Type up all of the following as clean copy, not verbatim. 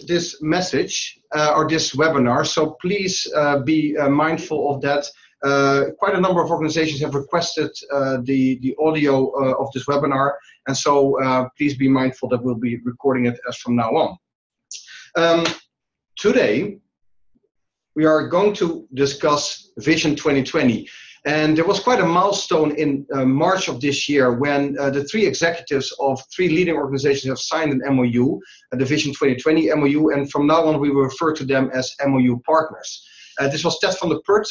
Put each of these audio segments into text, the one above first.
this message or this webinar, so please be mindful of that. Quite a number of organizations have requested the audio of this webinar, and so please be mindful that we'll be recording it as from now on. Today, we are going to discuss Vision 2020. And there was quite a milestone in March of this year when the three executives of three leading organizations have signed an MOU, the Vision 2020 MOU, and from now on we will refer to them as MOU partners. This was Ted van der Put,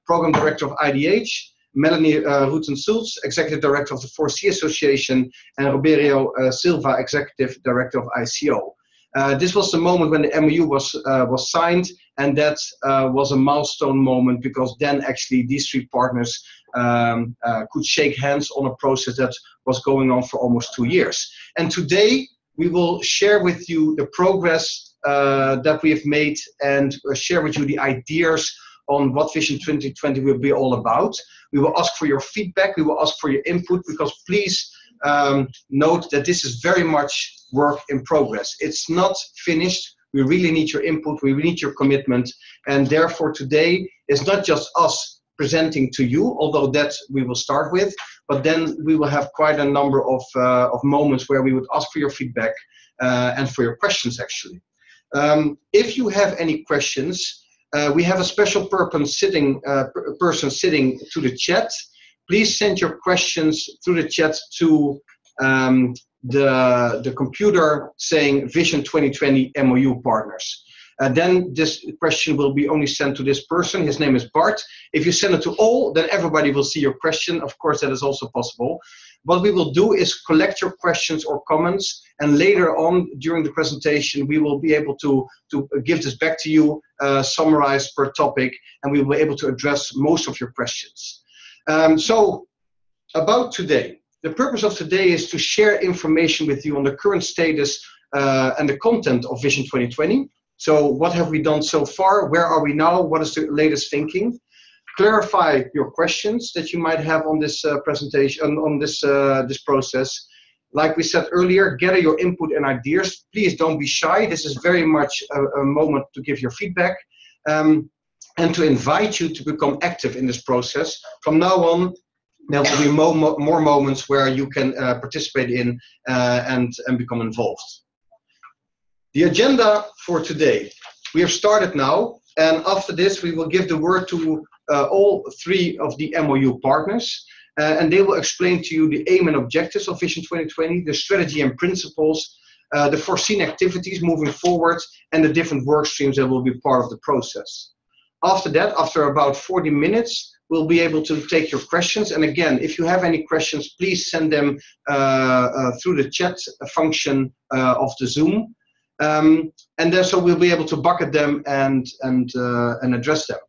Program Director of IDH, Melanie Rutten-Sulz, Executive Director of the 4C Association, and Roberio Silva, Executive Director of ICO. This was the moment when the MOU was signed, and that was a milestone moment because then actually these three partners could shake hands on a process that was going on for almost 2 years. And today we will share with you the progress that we have made and share with you the ideas on what Vision 2020 will be all about. We will ask for your feedback, we will ask for your input, because please note that this is very much work in progress. It's not finished. We really need your input, we need your commitment, and therefore today is not just us presenting to you, although that we will start with, but then we will have quite a number of moments where we would ask for your feedback and for your questions actually. If you have any questions, we have a special person sitting to the chat. Please send your questions through the chat to the computer saying Vision 2020 MOU partners. Then this question will be only sent to this person. His name is Bart. If you send it to all, then everybody will see your question. Of course, that is also possible. What we will do is collect your questions or comments, and later on during the presentation, we will be able to give this back to you, summarized per topic, and we will be able to address most of your questions. So, about today. The purpose of today is to share information with you on the current status and the content of Vision 2020. So what have we done so far? Where are we now? What is the latest thinking? Clarify your questions that you might have on this presentation, on this process. Like we said earlier, gather your input and ideas. Please don't be shy. This is very much a moment to give your feedback and to invite you to become active in this process. From now on, there will be more moments where you can participate in and become involved. The agenda for today. We have started now, and after this we will give the word to all three of the MOU partners, and they will explain to you the aim and objectives of Vision 2020, the strategy and principles, the foreseen activities moving forward, and the different work streams that will be part of the process. After that, after about 40 minutes, we'll be able to take your questions. And again, if you have any questions, please send them through the chat function of the Zoom. And then so we'll be able to bucket them and address them.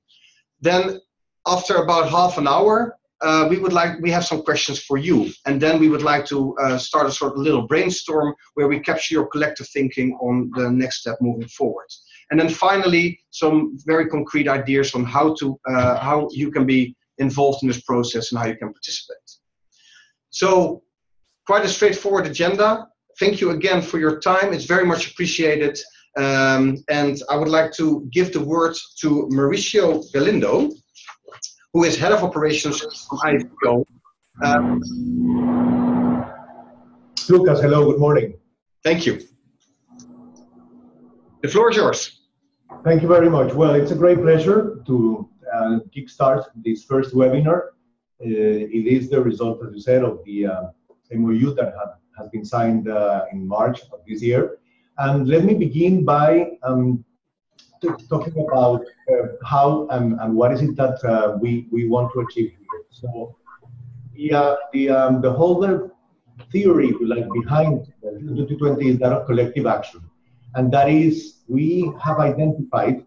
Then after about half an hour, we have some questions for you. And then we would like to start a sort of little brainstorm where we capture your collective thinking on the next step moving forward. And then finally, some very concrete ideas on how you can be involved in this process and how you can participate. So, quite a straightforward agenda. Thank you again for your time. It's very much appreciated. And I would like to give the word to Mauricio Galindo, who is Head of Operations from ICO. Lucas, hello, good morning. Thank you. The floor is yours. Thank you very much. Well, it's a great pleasure to kickstart this first webinar. It is the result, as you said, of the MOU that has been signed in March of this year. And let me begin by talking about how and what is it that we want to achieve here. So the whole theory behind 2020 is that of collective action. And that is, we have identified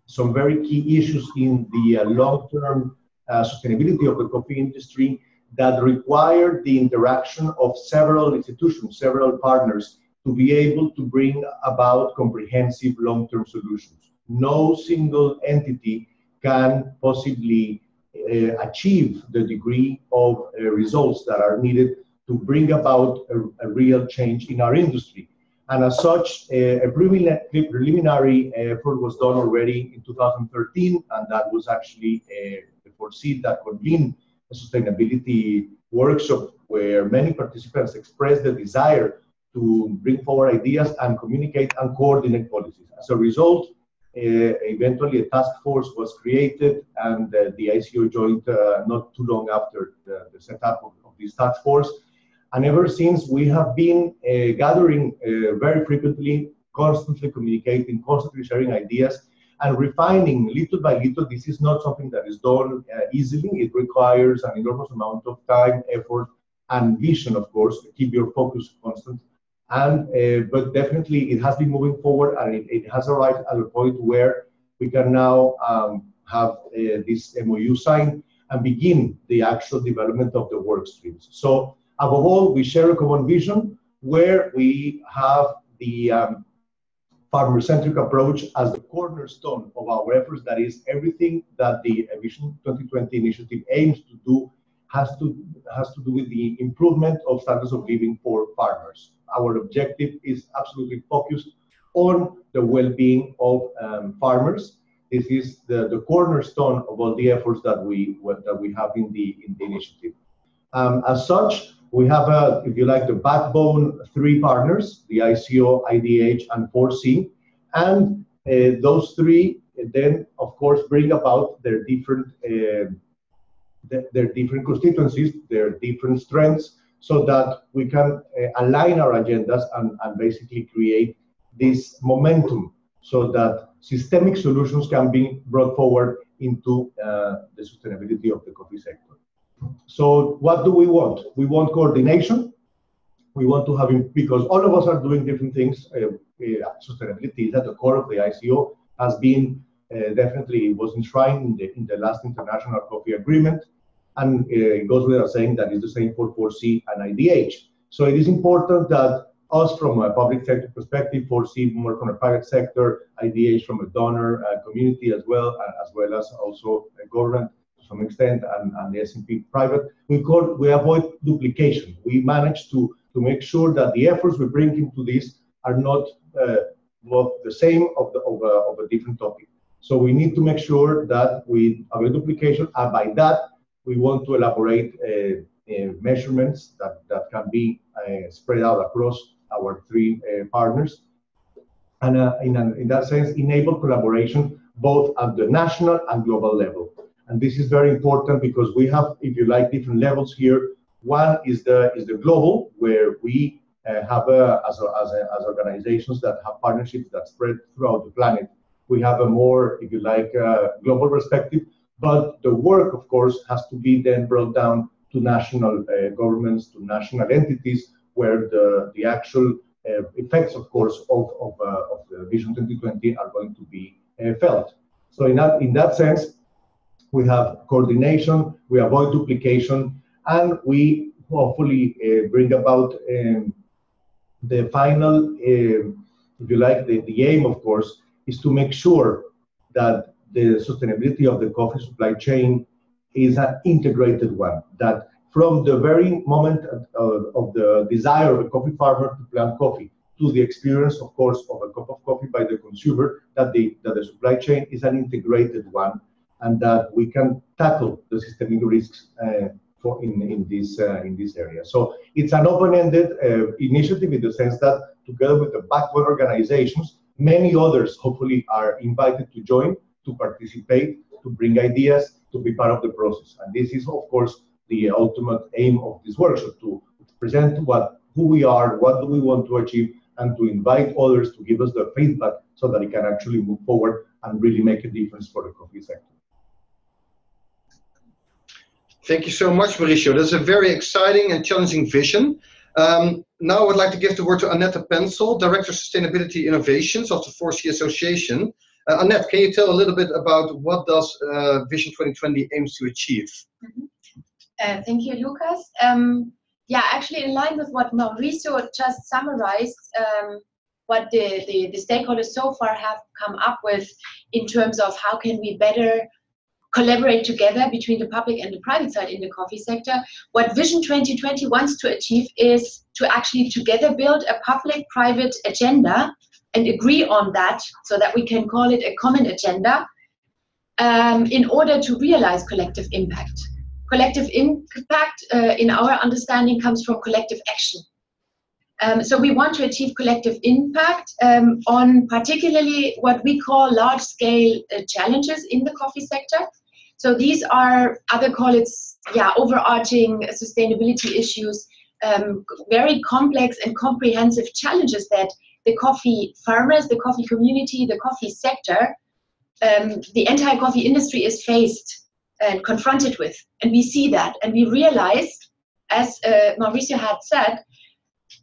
some very key issues in the long-term sustainability of the coffee industry that require the interaction of several institutions, several partners, to be able to bring about comprehensive long-term solutions. No single entity can possibly achieve the degree of results that are needed to bring about a real change in our industry. And as such, a preliminary effort was done already in 2013, and that was actually the foresee that convened a sustainability workshop where many participants expressed the desire to bring forward ideas and communicate and coordinate policies. As a result, eventually a task force was created, and the ICO joined not too long after the setup of this task force. And ever since, we have been gathering very frequently, constantly communicating, constantly sharing ideas, and refining little by little. This is not something that is done easily. It requires an enormous amount of time, effort, and vision, of course, to keep your focus constant. And but definitely, it has been moving forward, and it has arrived at a point where we can now have this MOU signed and begin the actual development of the work streams. So, above all, we share a common vision where we have the farmer-centric approach as the cornerstone of our efforts. That is, everything that the Vision 2020 initiative aims to do has to do with the improvement of standards of living for farmers. Our objective is absolutely focused on the well-being of farmers. This is the cornerstone of all the efforts that we have in the initiative. As such, we have, if you like, the backbone 3 partners: the ICO, IDH, and 4C, and those 3 then, of course, bring about their different constituencies, their different strengths, so that we can align our agendas and basically create this momentum, so that systemic solutions can be brought forward into the sustainability of the coffee sector. So what do we want? We want coordination. We want to have, because all of us are doing different things. Sustainability is at the core of the ICO, has been definitely was enshrined in the last International Coffee Agreement, and it goes without saying that it's the same for 4C and IDH. So it is important that us, from a public sector perspective, 4C more from a private sector, IDH from a donor community as well as also a government to some extent, and the S&P private, we avoid duplication. We manage to make sure that the efforts we bring into this are not both the same of a different topic. So we need to make sure that we avoid duplication, and by that we want to elaborate measurements that can be spread out across our 3 partners, and in that sense enable collaboration both at the national and global level. And this is very important because we have, if you like, different levels here. One is the global, where we have as organizations that have partnerships that spread throughout the planet. We have a more, if you like, global perspective, but the work, of course, has to be then brought down to national governments, to national entities, where the actual effects, of course, of the Vision 2020 are going to be felt. So in that sense, we have coordination, we avoid duplication, and we hopefully bring about the final, if you like, the aim, of course, is to make sure that the sustainability of the coffee supply chain is an integrated one, that from the very moment of the desire of a coffee farmer to plant coffee to the experience, of course, of a cup of coffee by the consumer, that the supply chain is an integrated one, and that we can tackle the systemic risks in this area. So it's an open-ended initiative in the sense that, together with the backbone organizations, many others hopefully are invited to join, to participate, to bring ideas, to be part of the process. And this is, of course, the ultimate aim of this workshop, to present who we are, what do we want to achieve, and to invite others to give us the feedback so that it can actually move forward and really make a difference for the coffee sector. Thank you so much, Mauricio. That's a very exciting and challenging vision. Now I would like to give the word to Annette Pensel, Director of Sustainability Innovations of the 4C Association. Annette, can you tell a little bit about what does Vision 2020 aims to achieve? Thank you, Lucas. Yeah, actually, in line with what Mauricio just summarized, what the stakeholders so far have come up with in terms of how can we better collaborate together between the public and the private side in the coffee sector. What Vision 2020 wants to achieve is to actually together build a public-private agenda and agree on that so that we can call it a common agenda in order to realize collective impact. Collective impact, in our understanding, comes from collective action. So we want to achieve collective impact on particularly what we call large-scale challenges in the coffee sector. So these are, other call it, overarching sustainability issues, very complex and comprehensive challenges that the coffee farmers, the coffee community, the coffee sector, the entire coffee industry is faced and confronted with. And we see that, and we realize, as Mauricio had said,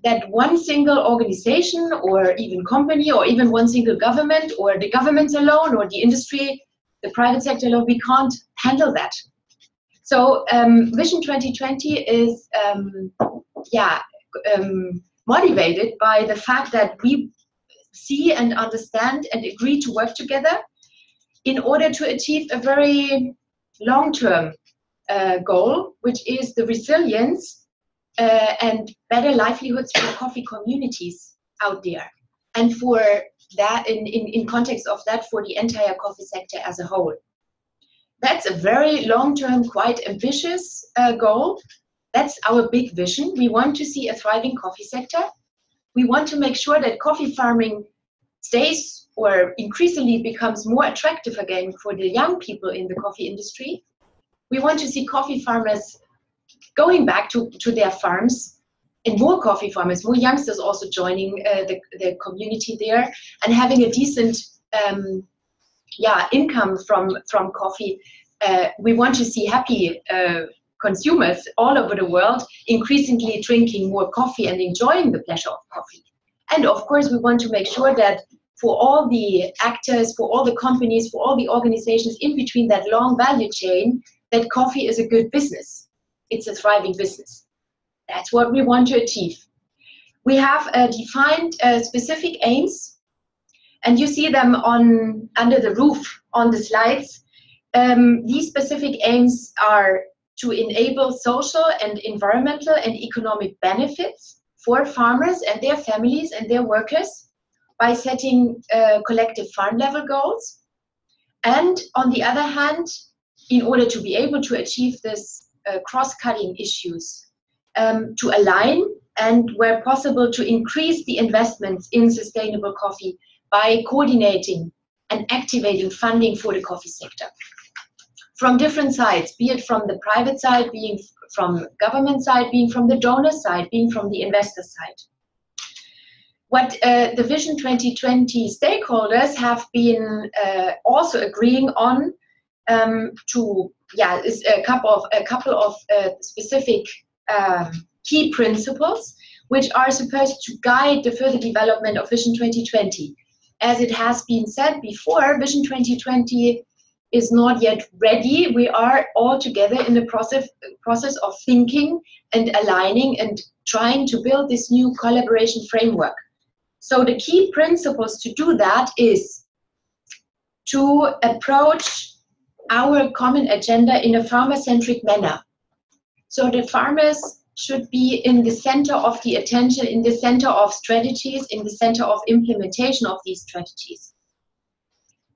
that one single organization or even company or even one single government or the government alone or the industry, the private sector alone, we can't handle that. So Vision 2020 is motivated by the fact that we see and understand and agree to work together in order to achieve a very long-term goal, which is the resilience and better livelihoods for coffee communities out there, and for that, in context of that, for the entire coffee sector as a whole. That's a very long-term, quite ambitious goal. That's our big vision. We want to see a thriving coffee sector. We want to make sure that coffee farming stays or increasingly becomes more attractive again for the young people in the coffee industry. We want to see coffee farmers going back to their farms, and more coffee farmers, more youngsters also joining the community there and having a decent income from coffee. We want to see happy consumers all over the world increasingly drinking more coffee and enjoying the pleasure of coffee. And of course, we want to make sure that for all the actors, for all the companies, for all the organizations in between that long value chain, that coffee is a good business. It's a thriving business. That's what we want to achieve. We have defined specific aims, and you see them under the roof on the slides. These specific aims are to enable social and environmental and economic benefits for farmers and their families and their workers by setting collective farm level goals. And on the other hand, in order to be able to achieve this cross-cutting issues, to align and where possible to increase the investments in sustainable coffee by coordinating and activating funding for the coffee sector. From different sides, be it from the private side, being from government side, being from the donor side, being from the investor side. What the Vision 2020 stakeholders have been also agreeing on is a couple of specific key principles which are supposed to guide the further development of Vision 2020. As it has been said before, Vision 2020 is not yet ready. We are all together in the process of thinking and aligning and trying to build this new collaboration framework. So the key principles to do that is to approach our common agenda in a farmer-centric manner. So the farmers should be in the center of the attention, in the center of strategies, in the center of implementation of these strategies.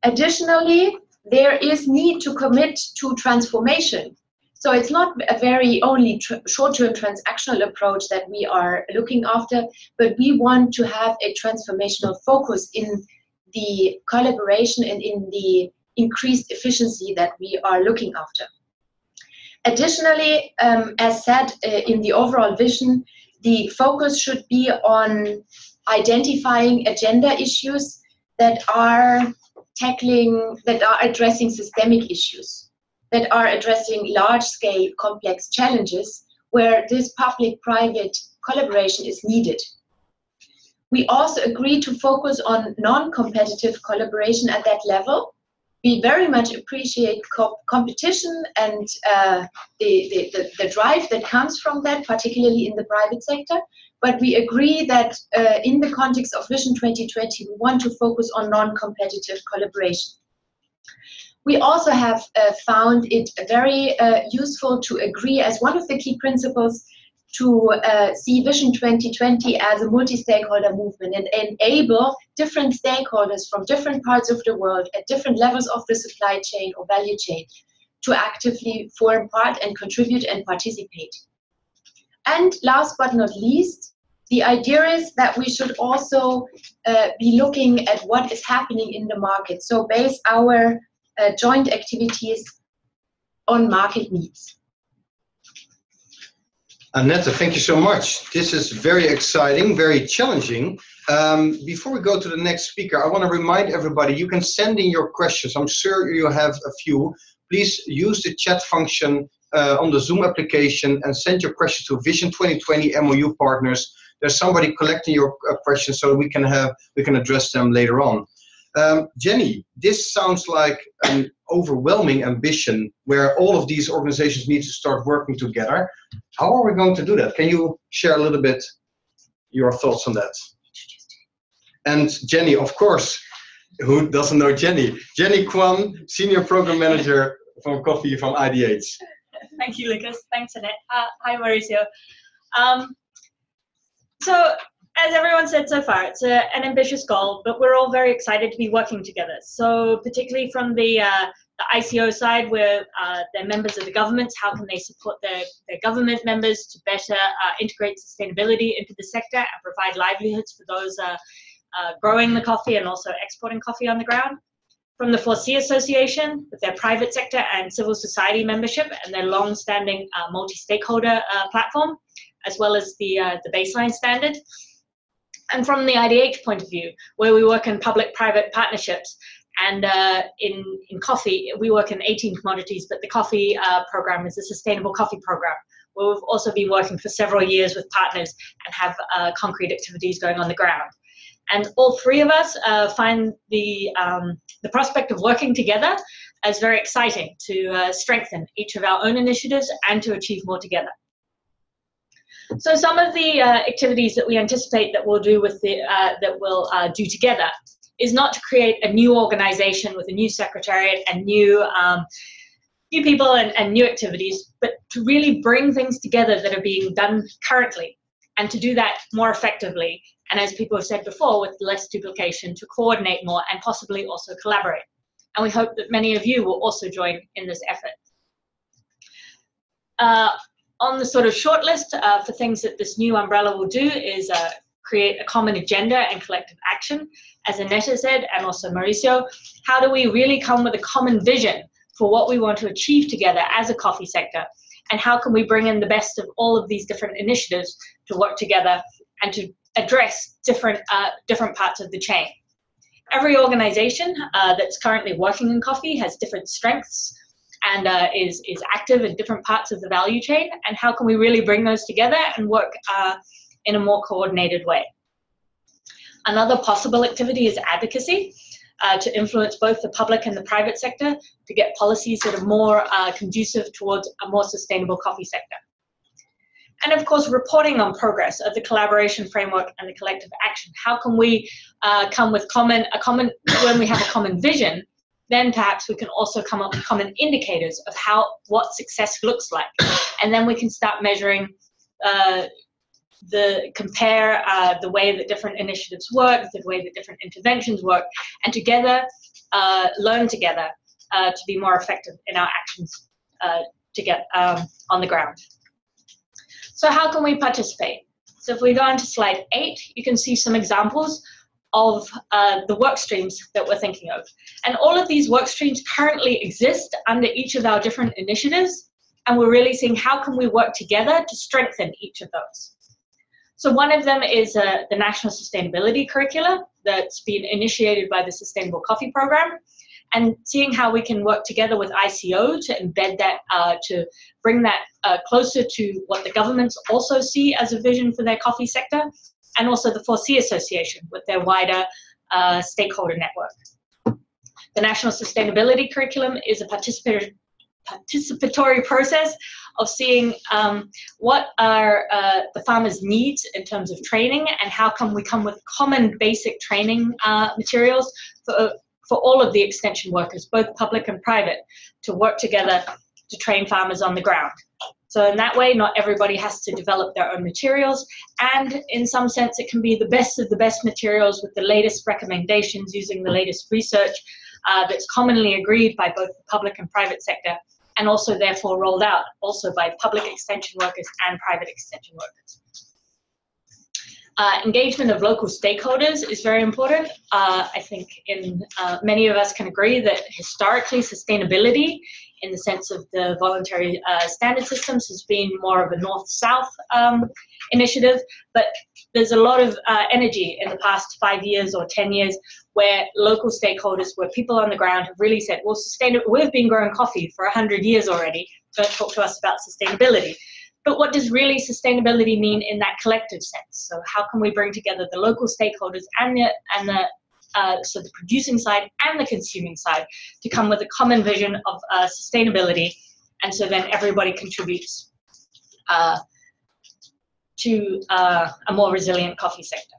Additionally, there is need to commit to transformation. So it's not a very only short-term transactional approach that we are looking after, but we want to have a transformational focus in the collaboration and in the increased efficiency that we are looking after. Additionally, as said in the overall vision, the focus should be on identifying agenda issues that are addressing systemic issues, that are addressing large-scale complex challenges where this public-private collaboration is needed. We also agree to focus on non-competitive collaboration at that level. We very much appreciate competition and the drive that comes from that, particularly in the private sector. But we agree that in the context of Vision 2020, we want to focus on non-competitive collaboration. We also have found it very useful to agree as one of the key principles to see Vision 2020 as a multi-stakeholder movement and enable different stakeholders from different parts of the world at different levels of the supply chain or value chain to actively form part and contribute and participate. And last but not least, the idea is that we should also be looking at what is happening in the market. So base our joint activities on market needs. Annette, thank you so much. This is very exciting, very challenging. Before we go to the next speaker, I want to remind everybody, you can send in your questions. I'm sure you have a few. Please use the chat function on the Zoom application and send your questions to Vision 2020 MOU partners. There's somebody collecting your questions so we can address them later on. Jenny, this sounds like an overwhelming ambition where all of these organizations need to start working together. How are we going to do that? Can you share a little bit your thoughts on that? And Jenny, of course, who doesn't know Jenny? Jenny Kwan, Senior Program Manager from Coffee from IDH. Thank you, Lucas. Thanks, Annette. Hi, Mauricio. So, as everyone said so far, it's an ambitious goal, but we're all very excited to be working together. So, particularly from the ICO side, where they're members of the governments, how can they support their government members to better integrate sustainability into the sector and provide livelihoods for those growing the coffee and also exporting coffee on the ground? From the 4C Association, with their private sector and civil society membership and their long-standing multi-stakeholder platform, as well as the baseline standard. And from the IDH point of view, where we work in public-private partnerships, and in coffee, we work in 18 commodities, but the coffee program is a sustainable coffee program, where we've also been working for several years with partners and have concrete activities going on the ground. And all three of us find the prospect of working together as very exciting to strengthen each of our own initiatives and to achieve more together. So some of the activities that we anticipate that we'll do with that we'll do together is not to create a new organization with a new secretariat and new people and new activities, but to really bring things together that are being done currently and to do that more effectively. And as people have said before, with less duplication, to coordinate more and possibly also collaborate. And we hope that many of you will also join in this effort. On the sort of short list for things that this new umbrella will do is create a common agenda and collective action. As Annette said, and also Mauricio, how do we really come with a common vision for what we want to achieve together as a coffee sector? And how can we bring in the best of all of these different initiatives to work together and to address different parts of the chain? Every organization that's currently working in coffee has different strengths and is active in different parts of the value chain, and how can we really bring those together and work in a more coordinated way? Another possible activity is advocacy, to influence both the public and the private sector to get policies that are more conducive towards a more sustainable coffee sector. And of course, reporting on progress of the collaboration framework and the collective action. How can we come with when we have a common vision, then perhaps we can also come up with common indicators of what success looks like. And then we can start measuring, compare the way that different initiatives work, the way that different interventions work, and together, learn together to be more effective in our actions to get on the ground. So how can we participate? So if we go on to slide 8, you can see some examples of the work streams that we're thinking of. And all of these work streams currently exist under each of our different initiatives, and we're really seeing how can we work together to strengthen each of those. So one of them is the National Sustainability Curricula that's been initiated by the Sustainable Coffee Program, and seeing how we can work together with ICO to embed that, to bring that closer to what the governments also see as a vision for their coffee sector, and also the 4C Association with their wider stakeholder network. The National Sustainability Curriculum is a participatory process of seeing what are the farmers' needs in terms of training, and how can we come with common basic training materials for all of the extension workers, both public and private, to work together to train farmers on the ground. So in that way, not everybody has to develop their own materials, and in some sense it can be the best of the best materials with the latest recommendations using the latest research that's commonly agreed by both the public and private sector, and also therefore rolled out also by public extension workers and private extension workers. Engagement of local stakeholders is very important. I think many of us can agree that historically sustainability, in the sense of the voluntary standard systems, has been more of a north-south initiative, but there's a lot of energy in the past 5 years or 10 years where local stakeholders, where people on the ground have really said, well, we've been growing coffee for 100 years already, don't talk to us about sustainability. But what does really sustainability mean in that collective sense? So how can we bring together the local stakeholders so the producing side and the consuming side to come with a common vision of sustainability, and so then everybody contributes to a more resilient coffee sector.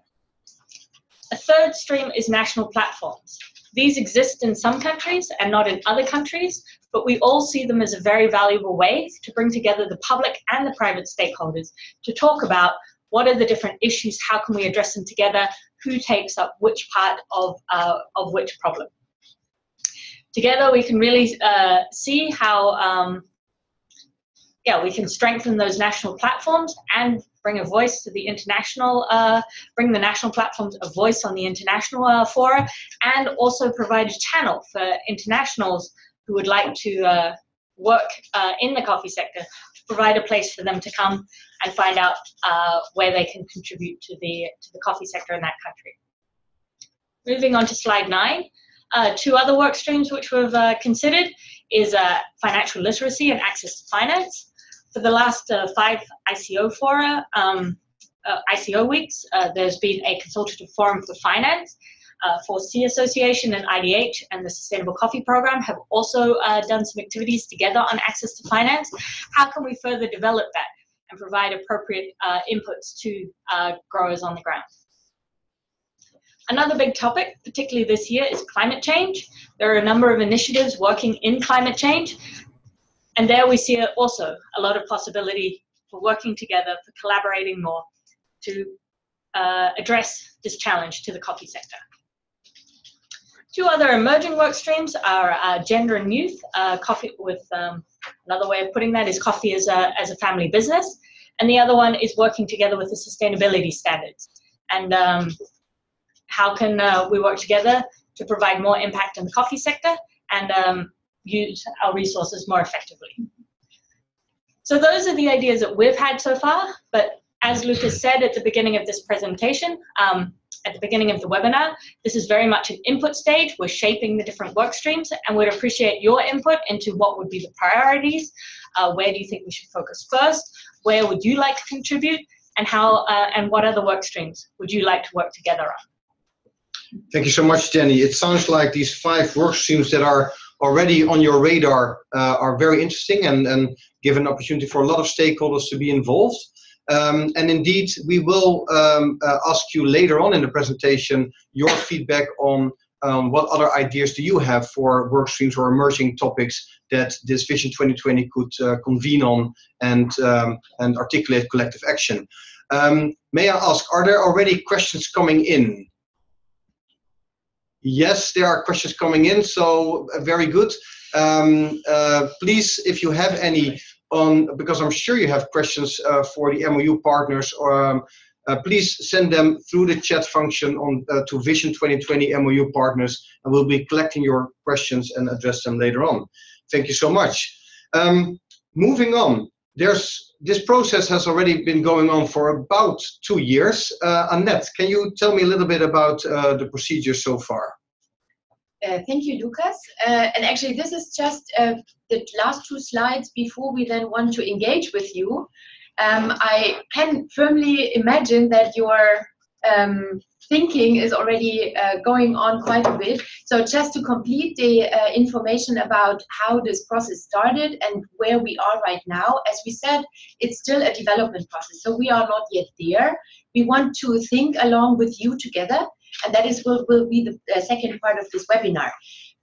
A third stream is national platforms. These exist in some countries and not in other countries, but we all see them as a very valuable way to bring together the public and the private stakeholders to talk about what are the different issues, how can we address them together, who takes up which part of which problem. Together we can really see how we can strengthen those national platforms and bring a voice to the international, bring the national platforms a voice on the international fora, and also provide a channel for internationals who would like to work in the coffee sector, to provide a place for them to come and find out where they can contribute to the coffee sector in that country. Moving on to slide 9, 2 other work streams which we've considered is financial literacy and access to finance. For the last 5 ICO fora, ICO weeks, there's been a consultative forum for finance. 4C Association and IDH and the Sustainable Coffee Program have also done some activities together on access to finance. How can we further develop that and provide appropriate inputs to growers on the ground? Another big topic, particularly this year, is climate change. There are a number of initiatives working in climate change, and there we see also a lot of possibility for working together, for collaborating more to address this challenge to the coffee sector. 2 other emerging work streams are gender and youth. Coffee with another way of putting that is coffee as a family business, and the other one is working together with the sustainability standards. And how can we work together to provide more impact in the coffee sector and use our resources more effectively? So those are the ideas that we've had so far, but as Lucas said at the beginning of this presentation, at the beginning of the webinar, this is very much an input stage. We're shaping the different work streams, and we'd appreciate your input into what would be the priorities. Where do you think we should focus first? Where would you like to contribute? And how and what other work streams would you like to work together on? Thank you so much, Jenny. It sounds like these 5 work streams that are already on your radar are very interesting and give an opportunity for a lot of stakeholders to be involved. And indeed, we will ask you later on in the presentation your feedback on what other ideas do you have for work streams or emerging topics that this Vision 2020 could convene on and articulate collective action. May I ask, are there already questions coming in? Yes, there are questions coming in, so very good. Please, if you have any, because I'm sure you have questions for the MOU partners, or please send them through the chat function on to Vision 2020 MOU partners, and we'll be collecting your questions and address them later on. Thank you so much. Moving on, this process has already been going on for about 2 years. Annette, can you tell me a little bit about the procedure so far? Thank you, Lucas. And actually, this is just the last 2 slides before we then want to engage with you. I can firmly imagine that your thinking is already going on quite a bit. So just to complete the information about how this process started and where we are right now, as we said, it's still a development process. So we are not yet there. We want to think along with you together. and that is will be the second part of this webinar.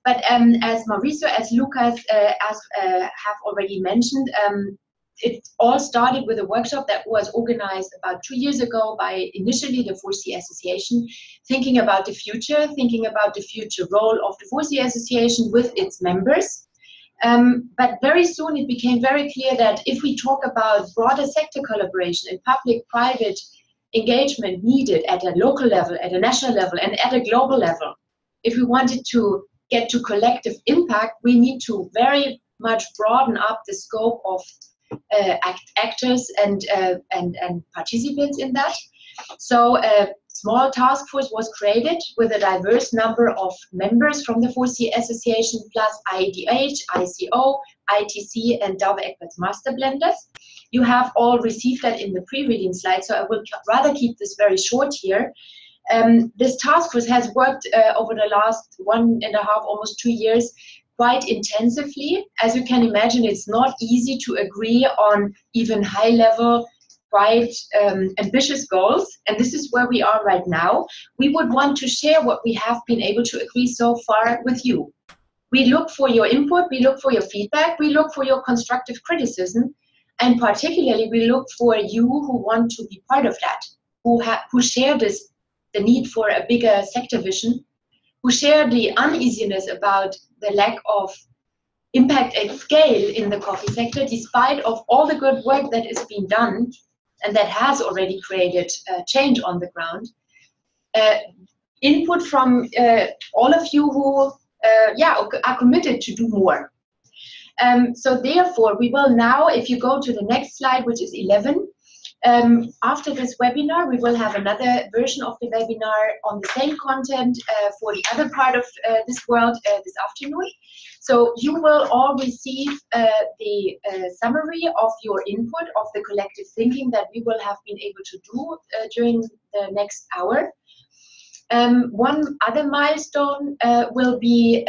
But as Mauricio, as Lucas have already mentioned, it all started with a workshop that was organized about 2 years ago by initially the 4C Association, thinking about the future role of the 4C Association with its members. But very soon it became very clear that if we talk about broader sector collaboration and public-private engagement needed at a local level, at a national level, and at a global level, if we wanted to get to collective impact, we need to very much broaden up the scope of actors and participants in that. So a small task force was created with a diverse number of members from the 4C Association, plus IDH, ICO, ITC, and Douwe-Egberts Master Blenders. You have all received that in the pre-reading slide, so I will rather keep this very short here. This task force has worked over the last 1.5, almost 2 years, quite intensively. As you can imagine, it's not easy to agree on even high-level, quite ambitious goals, and this is where we are right now. We would want to share what we have been able to agree so far with you. We look for your input, we look for your feedback, we look for your constructive criticism, and particularly we look for you who want to be part of that, who share the need for a bigger sector vision, who share the uneasiness about the lack of impact at scale in the coffee sector, despite of all the good work that is being done and that has already created change on the ground. Input from all of you who are committed to do more. So therefore, we will now, if you go to the next slide, which is 11, after this webinar, we will have another version of the webinar on the same content for the other part of this world this afternoon. So you will all receive the summary of your input, of the collective thinking that we will have been able to do during the next hour. One other milestone will be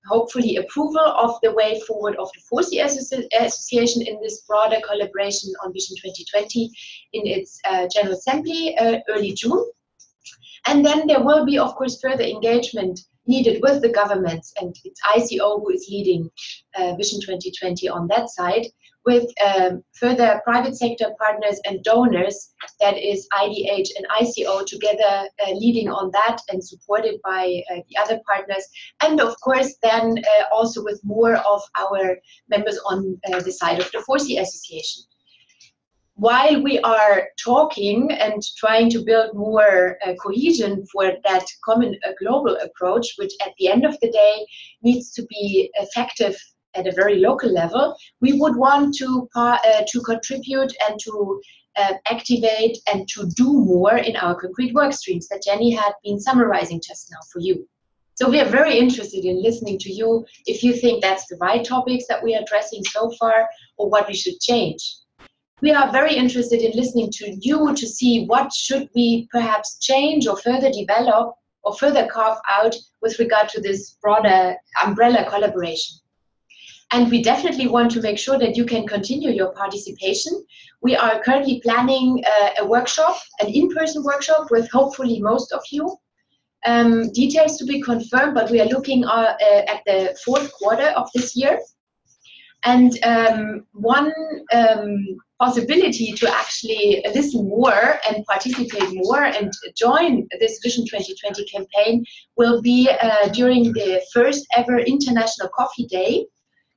hopefully approval of the way forward of the 4C Association in this broader collaboration on Vision 2020 in its General Assembly early June. And then there will be, of course, further engagement needed with the governments, and it's ICO who is leading Vision 2020 on that side, with further private sector partners and donors, that is IDH and ICO together leading on that and supported by the other partners, and of course then also with more of our members on the side of the 4C Association. While we are talking and trying to build more cohesion for that common global approach, which at the end of the day needs to be effective at a very local level, we would want to contribute and to activate and to do more in our concrete work streams that Jenny had been summarizing just now for you. So we are very interested in listening to you if you think that's the right topics that we are addressing so far or what we should change. We are very interested in listening to you to see what should we perhaps change or further develop or further carve out with regard to this broader umbrella collaboration. And we definitely want to make sure that you can continue your participation. We are currently planning a workshop, an in-person workshop with hopefully most of you. Details to be confirmed, but we are looking at the fourth quarter of this year. And one possibility to actually listen more and participate more and join this Vision 2020 campaign will be during the first ever International Coffee Day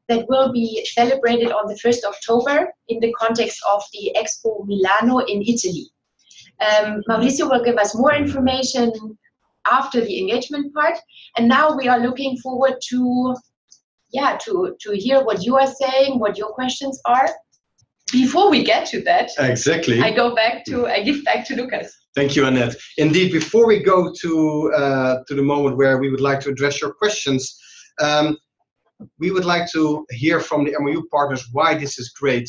that will be celebrated on the 1st October in the context of the Expo Milano in Italy. Mauricio will give us more information after the engagement part, and now we are looking forward to hear what you are saying, what your questions are. Before we get to that, exactly, I give back to Lucas. Thank you, Annette. Indeed, before we go to the moment where we would like to address your questions, we would like to hear from the MOU partners why this is great.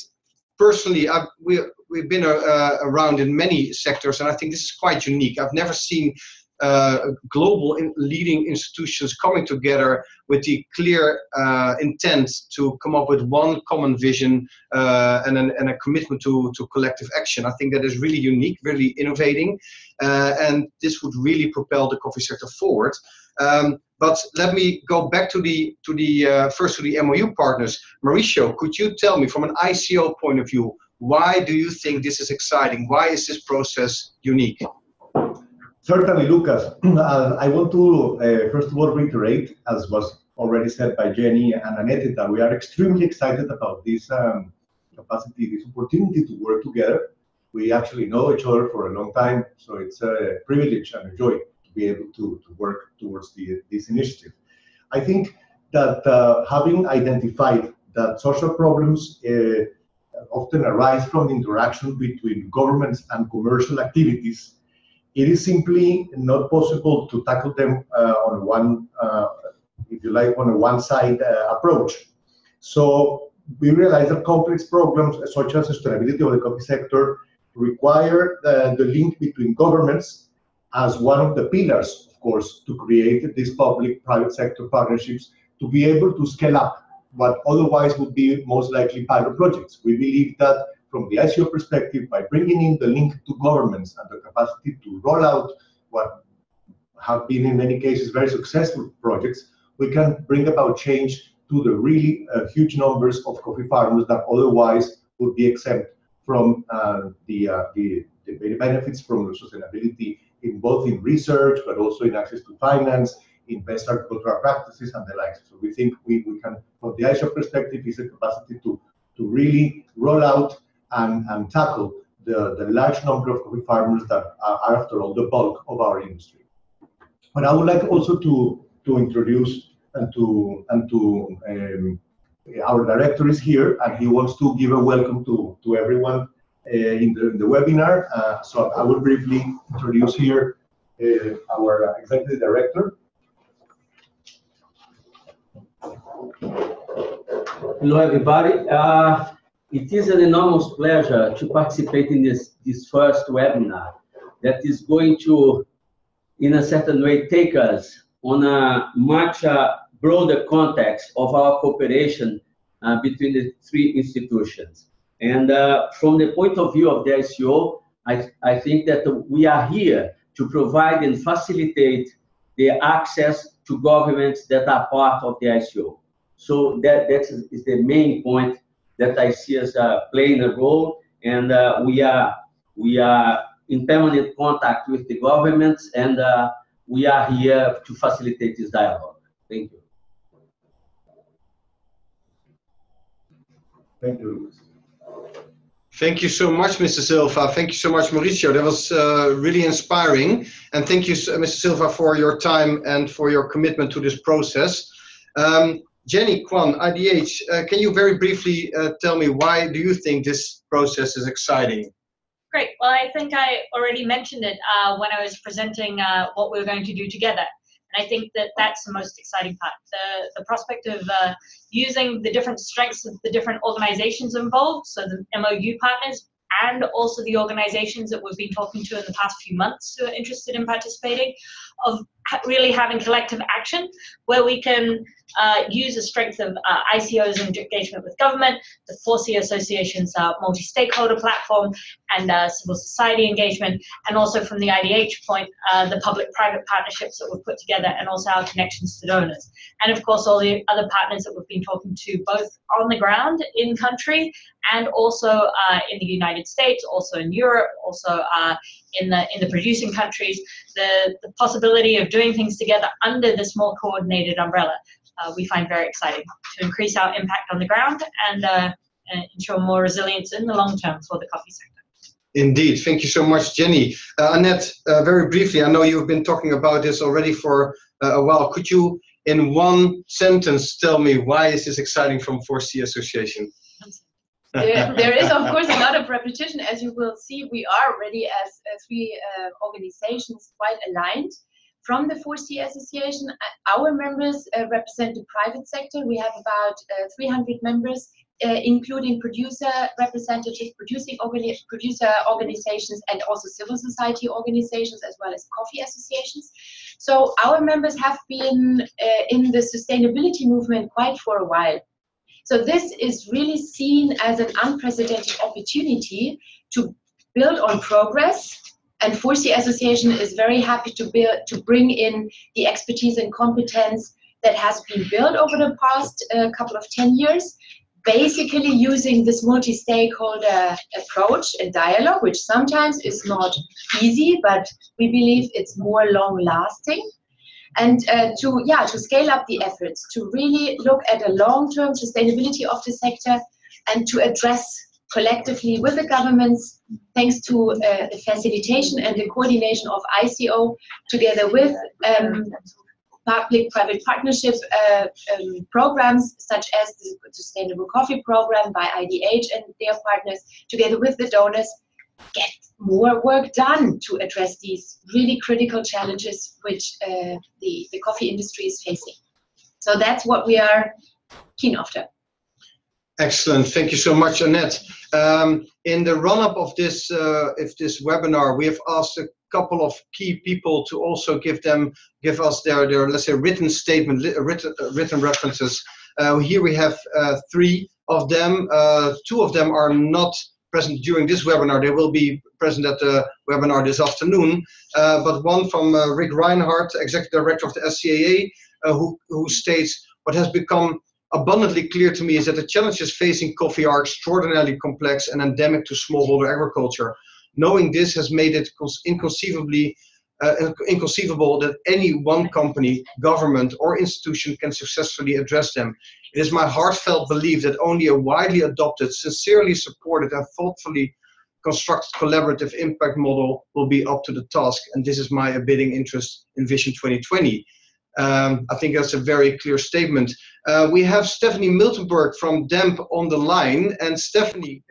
Personally, we've been around in many sectors, and I think this is quite unique. I've never seen global leading institutions coming together with the clear intent to come up with one common vision and a commitment to collective action. I think that is really unique, really innovating, and this would really propel the coffee sector forward. But let me go back to the first to the MOU partners. Mauricio, could you tell me from an ICO point of view, why do you think this is exciting? Why is this process unique? Certainly, Lucas. I want to first of all reiterate, as was already said by Jenny and Annette, that we are extremely excited about this capacity, this opportunity to work together. We actually know each other for a long time, so it's a privilege and a joy to be able to work towards this initiative. I think that having identified that social problems often arise from the interaction between governments and commercial activities, it is simply not possible to tackle them on one, if you like, on a one-side approach. So we realize that complex problems such as sustainability of the coffee sector require the link between governments as one of the pillars, of course, to create these public-private sector partnerships to be able to scale up what otherwise would be most likely pilot projects. We believe that from the ICO perspective, by bringing in the link to governments and the capacity to roll out what have been in many cases very successful projects, we can bring about change to the really huge numbers of coffee farmers that otherwise would be exempt from the benefits from sustainability in both in research, but also in access to finance, in best agricultural practices and the like. So we think we can, from the ICO perspective, is a capacity to really roll out and tackle the large number of coffee farmers that are, after all, the bulk of our industry. But I would like also to introduce and to our director is here, and he wants to give a welcome to everyone in the webinar. So I will briefly introduce here our executive director. Hello, everybody. It is an enormous pleasure to participate in this first webinar that is going to, in a certain way, take us on a much broader context of our cooperation between the three institutions. And from the point of view of the ICO, I think that we are here to provide and facilitate the access to governments that are part of the ICO. So that is the main point that I see as playing a role, and we are in permanent contact with the governments, and we are here to facilitate this dialogue. Thank you. Thank you, Lucas. Thank you so much, Mr. Silva. Thank you so much, Mauricio. That was really inspiring. And thank you, Mr. Silva, for your time and for your commitment to this process. Jenny, Kwan, IDH, can you very briefly tell me why do you think this process is exciting? Great. Well, I think I already mentioned it when I was presenting what we're going to do together. And I think that that's the most exciting part. The prospect of using the different strengths of the different organizations involved, so the MOU partners, and also the organizations that we've been talking to in the past few months who are interested in participating, of really having collective action where we can use the strength of ICO's engagement with government, the 4C Association's multi-stakeholder platform, and civil society engagement, and also from the IDH point, the public-private partnerships that we've put together, and also our connections to donors. And of course, all the other partners that we've been talking to, both on the ground in country, and also in the United States, also in Europe, also in the producing countries, the possibility of doing things together under this more coordinated umbrella, we find very exciting to increase our impact on the ground and ensure more resilience in the long term for the coffee sector. Indeed. Thank you so much, Jenny. Annette, very briefly, I know you've been talking about this already for a while. Could you, in one sentence, tell me why is this exciting from 4C Association? There is, of course, a lot of repetition. As you will see, we are already, as three organizations, quite aligned. From the 4C Association, our members represent the private sector. We have about 300 members including producer representatives, producer organizations, and also civil society organizations, as well as coffee associations. So our members have been in the sustainability movement quite for a while. So this is really seen as an unprecedented opportunity to build on progress. And 4C Association is very happy to bring in the expertise and competence that has been built over the past couple of 10 years, basically using this multi-stakeholder approach and dialogue, which sometimes is not easy, but we believe it's more long-lasting. And to scale up the efforts, to really look at the long-term sustainability of the sector and to address collectively with the governments, thanks to the facilitation and the coordination of ICO, together with public-private partnership programs such as the Sustainable Coffee Program by IDH and their partners, together with the donors, get more work done to address these really critical challenges which the coffee industry is facing. So that's what we are keen after. Excellent, thank you so much, Annette. In the run-up of this webinar, we have asked a couple of key people to also give us their let's say written statement, written references. Here we have 3 of them. 2 of them are not present during this webinar. They will be present at the webinar this afternoon. But one from Rick Reinhardt, Executive Director of the SCAA, who states, "What has become abundantly clear to me is that the challenges facing coffee are extraordinarily complex and endemic to smallholder agriculture. Knowing this has made it inconceivable that any one company, government, or institution can successfully address them. It is my heartfelt belief that only a widely adopted, sincerely supported, and thoughtfully constructed collaborative impact model will be up to the task, and this is my abiding interest in Vision 2020. I think that's a very clear statement. We have Stephanie Miltenberg from DEMP on the line, and Stephanie,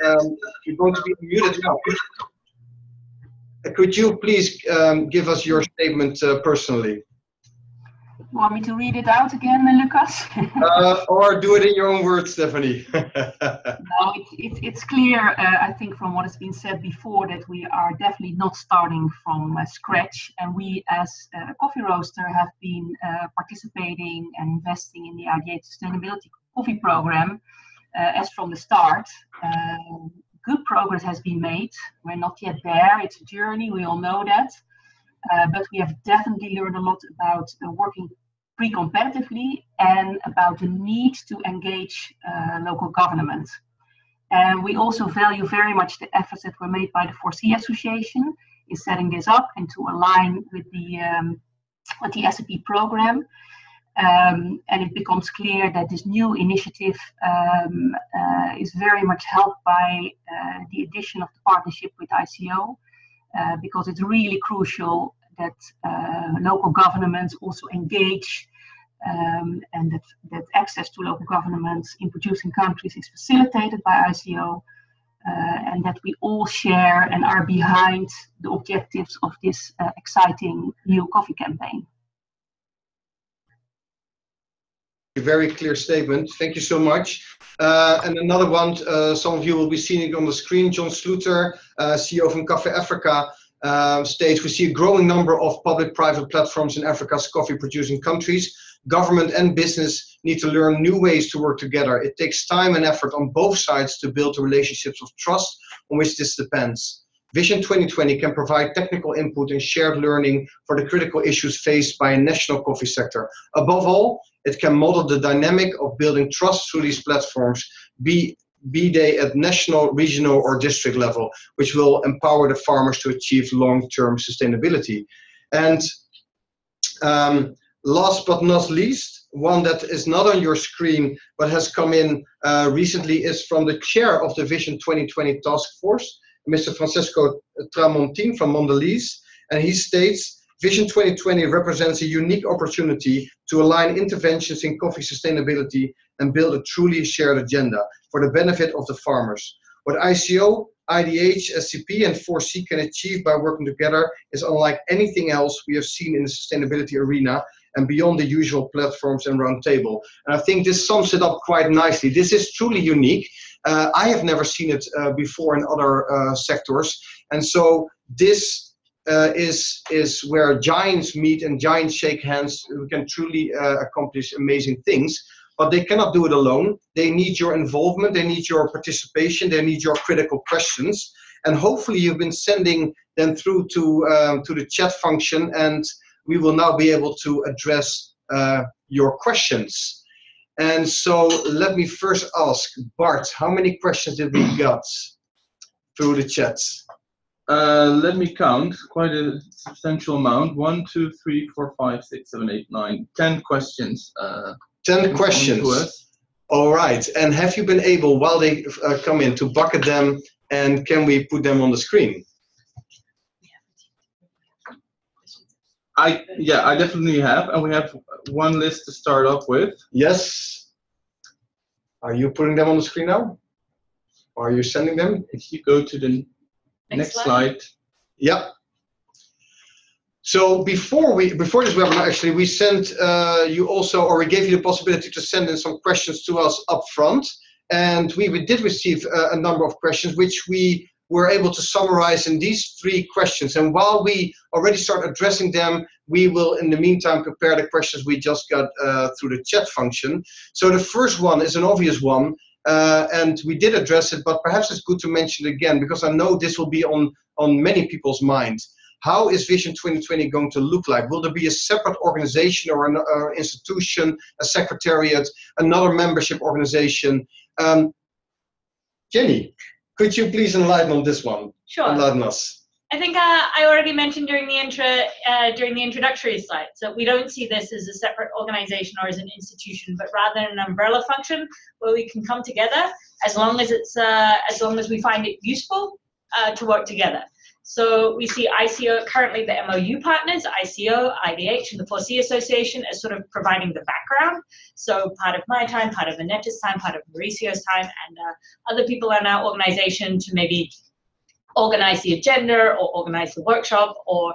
you're going to be muted now. Could you please give us your statement personally? You want me to read it out again, Lucas? Or do it in your own words, Stephanie. No, it's clear, I think, from what has been said before, that we are definitely not starting from scratch. And we, as a coffee roaster, have been participating and investing in the IDH Sustainability Coffee Program as from the start. Good progress has been made. We're not yet there. It's a journey. We all know that. But we have definitely learned a lot about working pre-competitively and about the need to engage local government. And we also value very much the efforts that were made by the 4C Association in setting this up and to align with the SAP program. And it becomes clear that this new initiative is very much helped by the addition of the partnership with ICO, because it's really crucial that local governments also engage and that access to local governments in producing countries is facilitated by ICO, and that we all share and are behind the objectives of this exciting new coffee campaign. Very clear statement. Thank you so much. And another one, some of you will be seeing it on the screen. John Sluter, CEO from Café Africa, states, "We see a growing number of public-private platforms in Africa's coffee-producing countries. Government and business need to learn new ways to work together. It takes time and effort on both sides to build the relationships of trust on which this depends. Vision 2020 can provide technical input and shared learning for the critical issues faced by a national coffee sector. Above all, it can model the dynamic of building trust through these platforms, be they at national, regional, or district level, which will empower the farmers to achieve long-term sustainability." And last but not least, one that is not on your screen but has come in recently is from the chair of the Vision 2020 Task Force, Mr. Francesco Tramontin from Mondelez, and he states, "Vision 2020 represents a unique opportunity to align interventions in coffee sustainability and build a truly shared agenda for the benefit of the farmers. What ICO, IDH, SCP, and 4C can achieve by working together is unlike anything else we have seen in the sustainability arena, and beyond the usual platforms and roundtable. And I think this sums it up quite nicely. This is truly unique. I have never seen it before in other sectors, and so this is where giants meet and giants shake hands. We can truly accomplish amazing things, but they cannot do it alone. They need your involvement, they need your participation, they need your critical questions, and hopefully you've been sending them through to the chat function, and we will now be able to address your questions. And so let me first ask Bart, how many questions did we got through the chat? Let me count. Quite a substantial amount. 1, 2, 3, 4, 5, 6, 7, 8, 9, 10 questions. 10 questions. All right. And have you been able, while they come in, to bucket them, and can we put them on the screen? I definitely have, and we have one list to start off with. Yes. Are you putting them on the screen now? Or are you sending them? If you go to the next slide. Yeah. So before this webinar, actually, we sent you also, or we gave you the possibility to send in some questions to us up front, and we did receive a number of questions, which we were able to summarize in these 3 questions. And while we already start addressing them, we will, in the meantime, prepare the questions we just got through the chat function. So the first one is an obvious one, and we did address it, but perhaps it's good to mention it again, because I know this will be on many people's minds. How is Vision 2020 going to look like? Will there be a separate organization or an institution, a secretariat, another membership organization? Jenny, could you please enlighten on this one? Sure. Enlighten us. I think I already mentioned during the introductory slides that we don't see this as a separate organization or as an institution, but rather an umbrella function where we can come together as long as we find it useful to work together. So we see ICO, currently the MOU partners, ICO, IDH, and the 4C Association as sort of providing the background. So part of my time, part of Annetta's time, part of Mauricio's time, and other people in our organization to maybe organize the agenda or organize the workshop or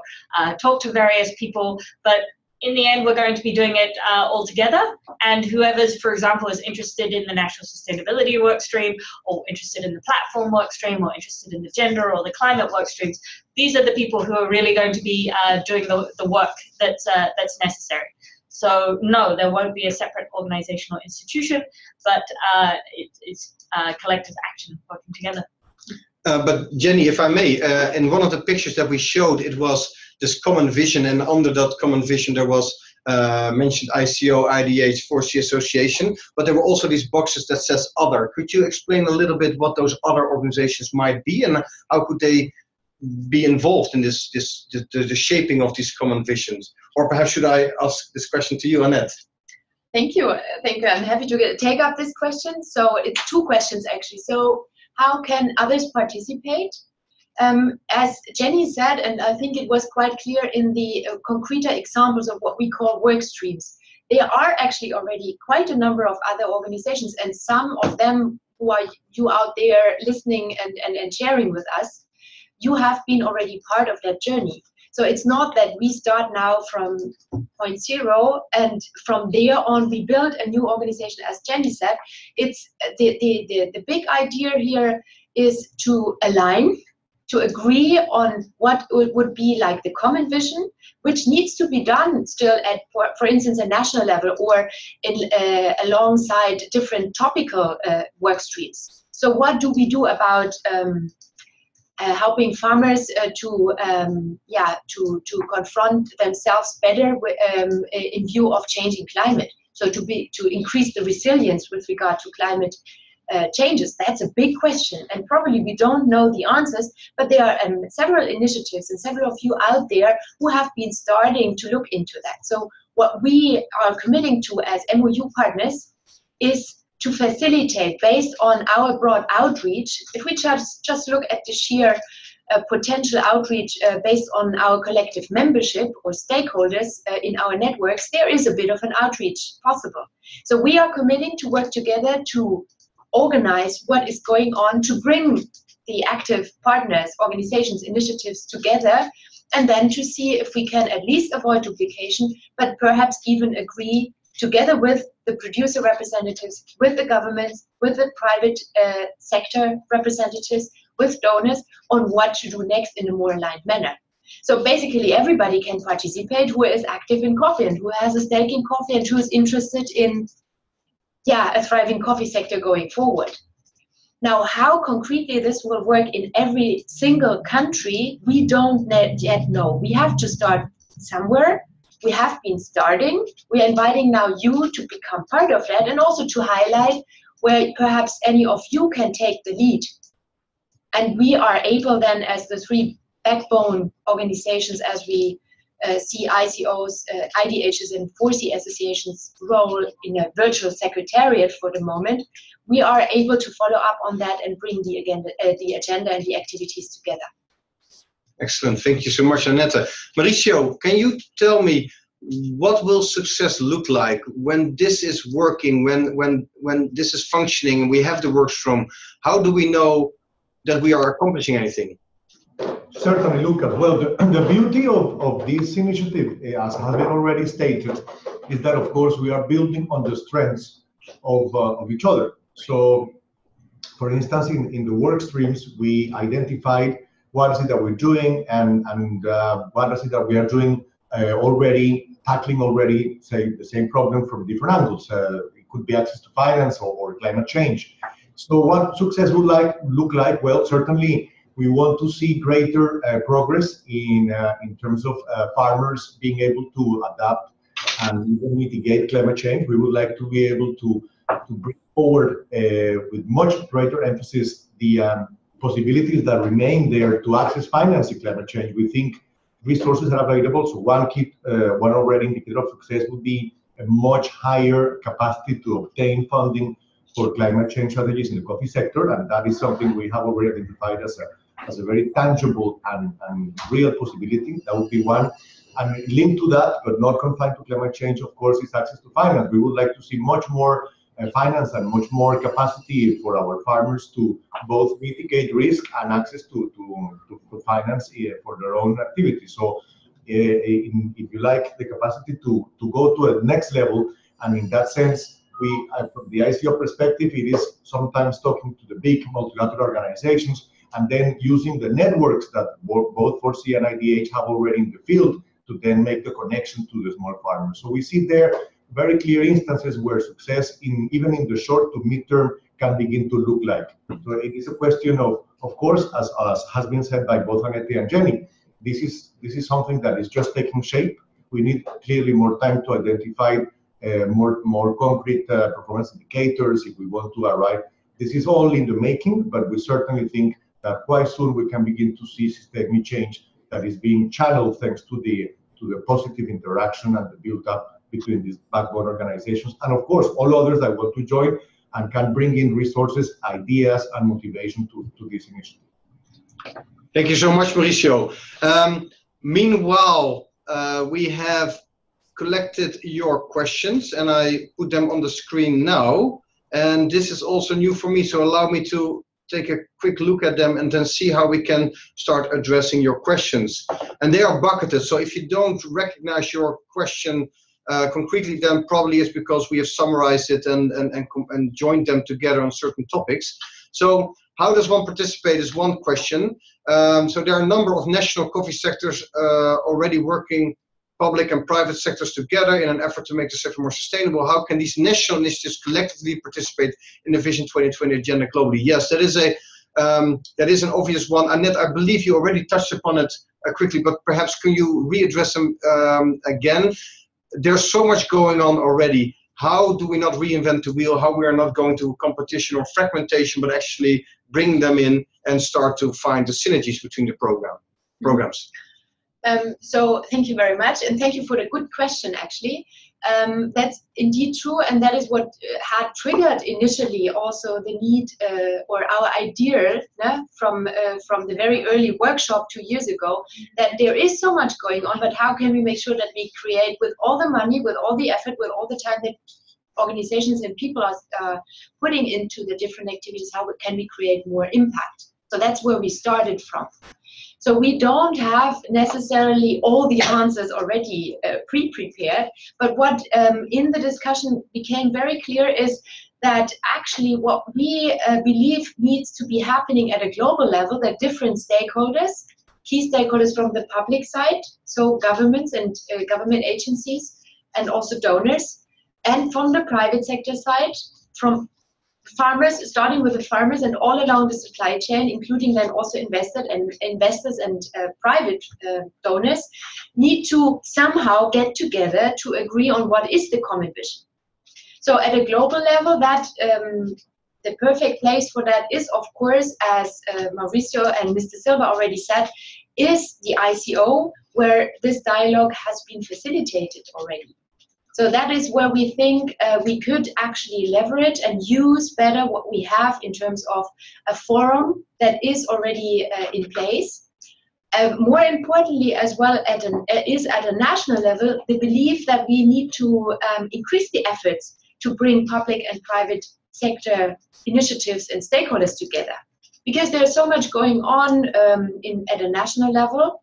talk to various people. But in the end, we're going to be doing it all together. And whoever's, for example, is interested in the national sustainability work stream, or interested in the platform work stream, or interested in the gender or the climate work streams, these are the people who are really going to be doing the work that's necessary. So no, there won't be a separate organizational institution, but it's collective action working together. But Jenny, if I may, in one of the pictures that we showed, it was this common vision, and under that common vision there was mentioned ICO, IDH, 4C Association, but there were also these boxes that says other. Could you explain a little bit what those other organizations might be, and how could they be involved in the shaping of these common visions? Or perhaps should I ask this question to you, Annette? Thank you. I'm happy to take up this question. So it's 2 questions actually. So how can others participate? As Jenny said, and I think it was quite clear in the concrete examples of what we call work streams, there are actually already quite a number of other organizations, and some of them who are you out there listening and sharing with us, you have been already part of that journey. So it's not that we start now from point 0 and from there on we build a new organization, as Jenny said. It's the big idea here is to align, to agree on what would be like the common vision, which needs to be done still at, for instance, a national level or alongside different topical work streams. So what do we do about helping farmers to confront themselves better in view of changing climate? So to increase the resilience with regard to climate changes, that's a big question, and probably we don't know the answers, but there are several initiatives and several of you out there who have been starting to look into that. So what we are committing to as MOU partners is to facilitate, based on our broad outreach. If we just look at the sheer potential outreach based on our collective membership or stakeholders in our networks, there is a bit of an outreach possible. So we are committing to work together to organize what is going on, to bring the active partners, organizations, initiatives together and then to see if we can at least avoid duplication, but perhaps even agree together with the producer representatives, with the governments, with the private sector representatives, with donors, on what to do next in a more aligned manner. So basically everybody can participate who is active in coffee and who has a stake in coffee and who is interested in a thriving coffee sector going forward. Now, how concretely this will work in every single country, we don't yet know. We have to start somewhere. We have been starting. We are inviting now you to become part of that and also to highlight where perhaps any of you can take the lead. And we are able then, as the three backbone organizations, as we see ICOs, IDHs and 4C associations role in a virtual secretariat for the moment, we are able to follow up on that and bring the agenda and the activities together. Excellent, thank you so much, Annette. Mauricio, can you tell me what will success look like when this is working, when this is functioning and we have the workstream? How do we know that we are accomplishing anything? Certainly, Lucas. Well, the beauty of this initiative, as has been already stated, is that, of course, we are building on the strengths of each other. So, for instance, in the work streams, we identified what is it that we're doing and what is it that we are doing tackling already, say, the same problem from different angles. It could be access to finance or climate change. So what success would look like? Well, certainly, we want to see greater progress in terms of farmers being able to adapt and mitigate climate change. We would like to be able to bring forward with much greater emphasis the possibilities that remain there to access finance in climate change. We think resources are available, so one already indicator of success would be a much higher capacity to obtain funding for climate change strategies in the coffee sector, and that is something we have already identified as a very tangible and real possibility. That would be one. And linked to that, but not confined to climate change, of course, is access to finance. We would like to see much more finance and much more capacity for our farmers to both mitigate risk and access to finance for their own activity. So if you like, the capacity to go to a next level, and in that sense, from the ICO perspective, it is sometimes talking to the big multilateral organizations and then using the networks that both 4C and IDH have already in the field to then make the connection to the small farmers. So we see there very clear instances where success, even in the short to mid-term, can begin to look like. So it is a question of course, as has been said by both Annette and Jenny, this is something that is just taking shape. We need clearly more time to identify more concrete performance indicators if we want to arrive. This is all in the making, but we certainly think that quite soon we can begin to see systemic change that is being channeled thanks to the positive interaction and the build-up between these backbone organizations, and of course all others that want to join and can bring in resources, ideas, and motivation to this initiative. Thank you so much, Mauricio. Meanwhile, we have collected your questions and I put them on the screen now, and this is also new for me, so allow me to take a quick look at them and then see how we can start addressing your questions. And they are bucketed, so if you don't recognize your question concretely, then probably it's because we have summarized it and joined them together on certain topics. So how does one participate is one question. So there are a number of national coffee sectors already working, public and private sectors together in an effort to make the sector more sustainable. How can these national initiatives collectively participate in the Vision 2020 agenda globally? Yes, that is an obvious one. Annette, I believe you already touched upon it quickly, but perhaps can you readdress them again? There's so much going on already. How do we not reinvent the wheel? How we are not going to competition or fragmentation, but actually bring them in and start to find the synergies between the programs? So thank you very much, and thank you for the good question, actually. That's indeed true, and that is what had triggered initially also the need or our idea from the very early workshop 2 years ago, that there is so much going on, but how can we make sure that we create, with all the money, with all the effort, with all the time that organizations and people are putting into the different activities, how can we create more impact? So that's where we started from. So we don't have necessarily all the answers already pre-prepared, but what in the discussion became very clear is that actually what we believe needs to be happening at a global level, that different stakeholders, key stakeholders from the public side, so governments and government agencies, and also donors, and from the private sector side, from farmers, starting with the farmers and all along the supply chain, including then also investors and private donors, need to somehow get together to agree on what is the common vision. So at a global level, that the perfect place for that is, of course, as Mauricio and Mr. Silva already said, is the ICO, where this dialogue has been facilitated already. So that is where we think we could actually leverage and use better what we have in terms of a forum that is already in place. More importantly, as well, at a national level, the belief that we need to increase the efforts to bring public and private sector initiatives and stakeholders together. Because there's so much going on at a national level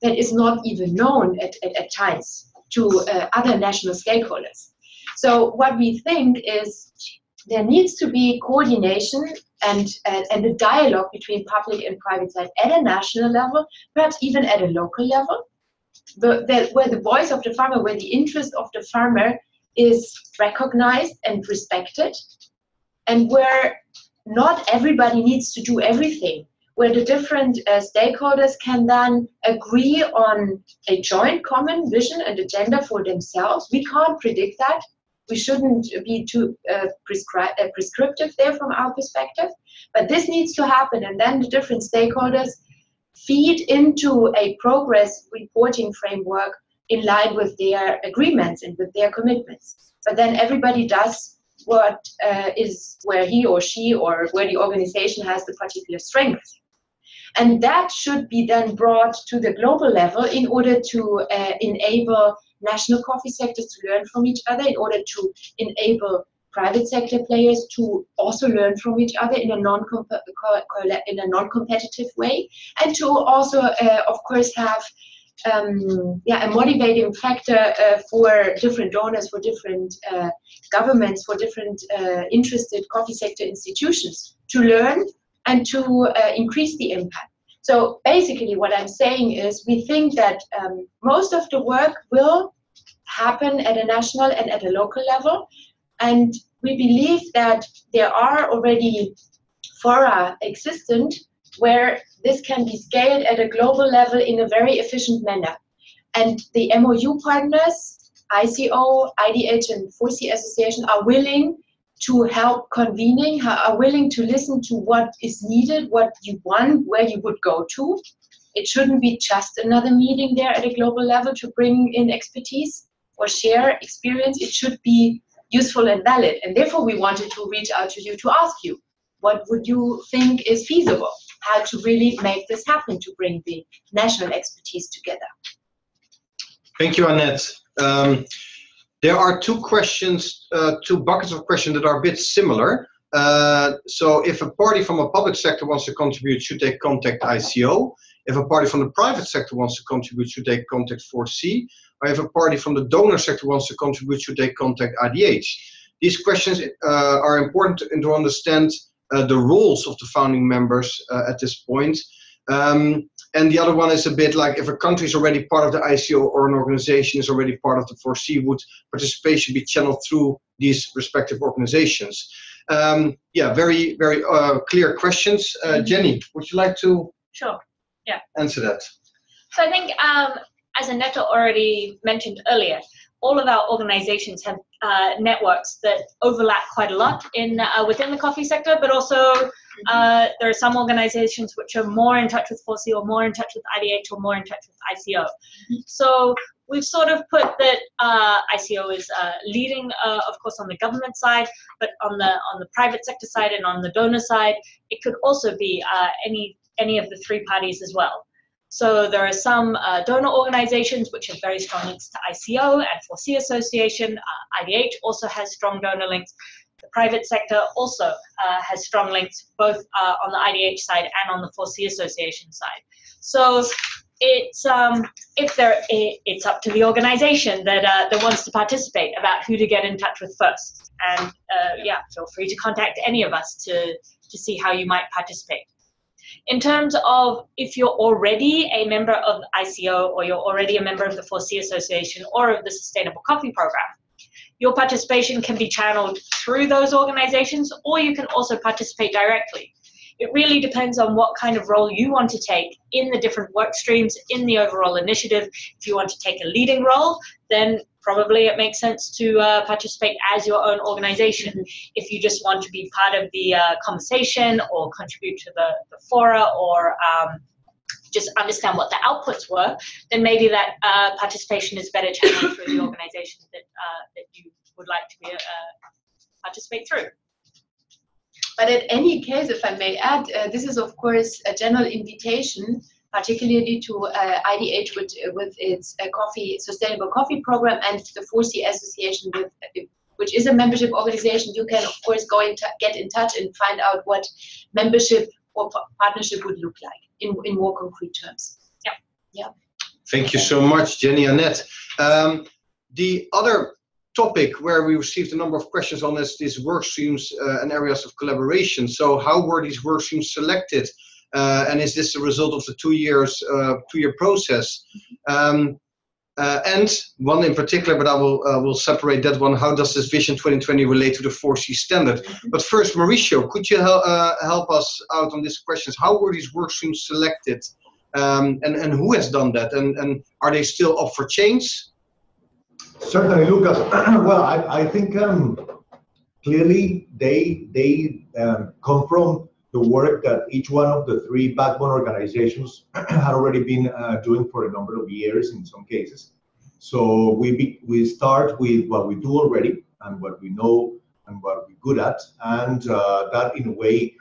that is not even known at times to other national stakeholders. So what we think is there needs to be coordination and a dialogue between public and private side at a national level, perhaps even at a local level, where the voice of the farmer, where the interest of the farmer is recognized and respected, and where not everybody needs to do everything, where the different stakeholders can then agree on a joint common vision and agenda for themselves. We can't predict that. We shouldn't be too prescriptive there from our perspective, but this needs to happen, and then the different stakeholders feed into a progress reporting framework in line with their agreements and with their commitments. But then everybody does what is where he or she or where the organization has the particular strength. And that should be then brought to the global level in order to enable national coffee sectors to learn from each other, in order to enable private sector players to also learn from each other in a non-competitive way, and to also, of course, have a motivating factor for different donors, for different governments, for different interested coffee sector institutions to learn and to increase the impact. So basically what I'm saying is we think that most of the work will happen at a national and at a local level, and we believe that there are already fora existent where this can be scaled at a global level in a very efficient manner. And the MOU partners, ICO, IDH, and 4C Association are willing to help convening, are willing to listen to what is needed, what you want, where you would go to. It shouldn't be just another meeting there at a global level to bring in expertise or share experience. It should be useful and valid. And therefore we wanted to reach out to you to ask you, what would you think is feasible? How to really make this happen, to bring the national expertise together. Thank you, Annette. There are two questions, two buckets of questions that are a bit similar. So if a party from a public sector wants to contribute, should they contact ICO? If a party from the private sector wants to contribute, should they contact 4C? Or if a party from the donor sector wants to contribute, should they contact IDH? These questions are important to understand the roles of the founding members at this point. And the other one is a bit like if a country is already part of the ICO or an organization is already part of the 4C, would participation be channeled through these respective organizations? Yeah, very, very clear questions. Jenny, would you like to answer that? So I think, as Annette already mentioned earlier, all of our organizations have networks that overlap quite a lot in within the coffee sector, but also there are some organizations which are more in touch with 4C or more in touch with IDH or more in touch with ICO. So we've sort of put that ICO is leading, of course, on the government side, but on the private sector side and on the donor side, it could also be any of the three parties as well. So there are some donor organizations which have very strong links to ICO and 4C Association. IDH also has strong donor links. The private sector also has strong links both on the IDH side and on the 4C Association side. So it's up to the organization that wants to participate about who to get in touch with first. And yeah, feel free to contact any of us to see how you might participate. In terms of if you're already a member of ICO or you're already a member of the 4C Association or of the Sustainable Coffee Program, your participation can be channeled through those organizations, or you can also participate directly. It really depends on what kind of role you want to take in the different work streams in the overall initiative. If you want to take a leading role, then probably it makes sense to participate as your own organization. If you just want to be part of the conversation or contribute to the fora or just understand what the outputs were, then maybe that participation is better channeled through the organization that you would like to participate through. But in any case, if I may add, this is of course a general invitation, particularly to IDH with its sustainable coffee program and the 4C Association, which is a membership organization. You can of course get in touch and find out what membership or partnership would look like in more concrete terms. Yeah. Yeah. Thank you so much, Jenny Annette. The other topic where we received a number of questions on is these work streams and areas of collaboration. So how were these work streams selected? And is this a result of the 2 year process? And one in particular, but I will separate that one. How does this Vision 2020 relate to the 4C standard? But first, Mauricio, could you help us out on these questions? How were these work streams selected? And who has done that? And are they still up for change? Certainly, Lucas. Well, I think clearly they come from the work that each one of the 3 backbone organizations had already been doing for a number of years in some cases. So we start with what we do already and what we know and what we're good at, and that in a way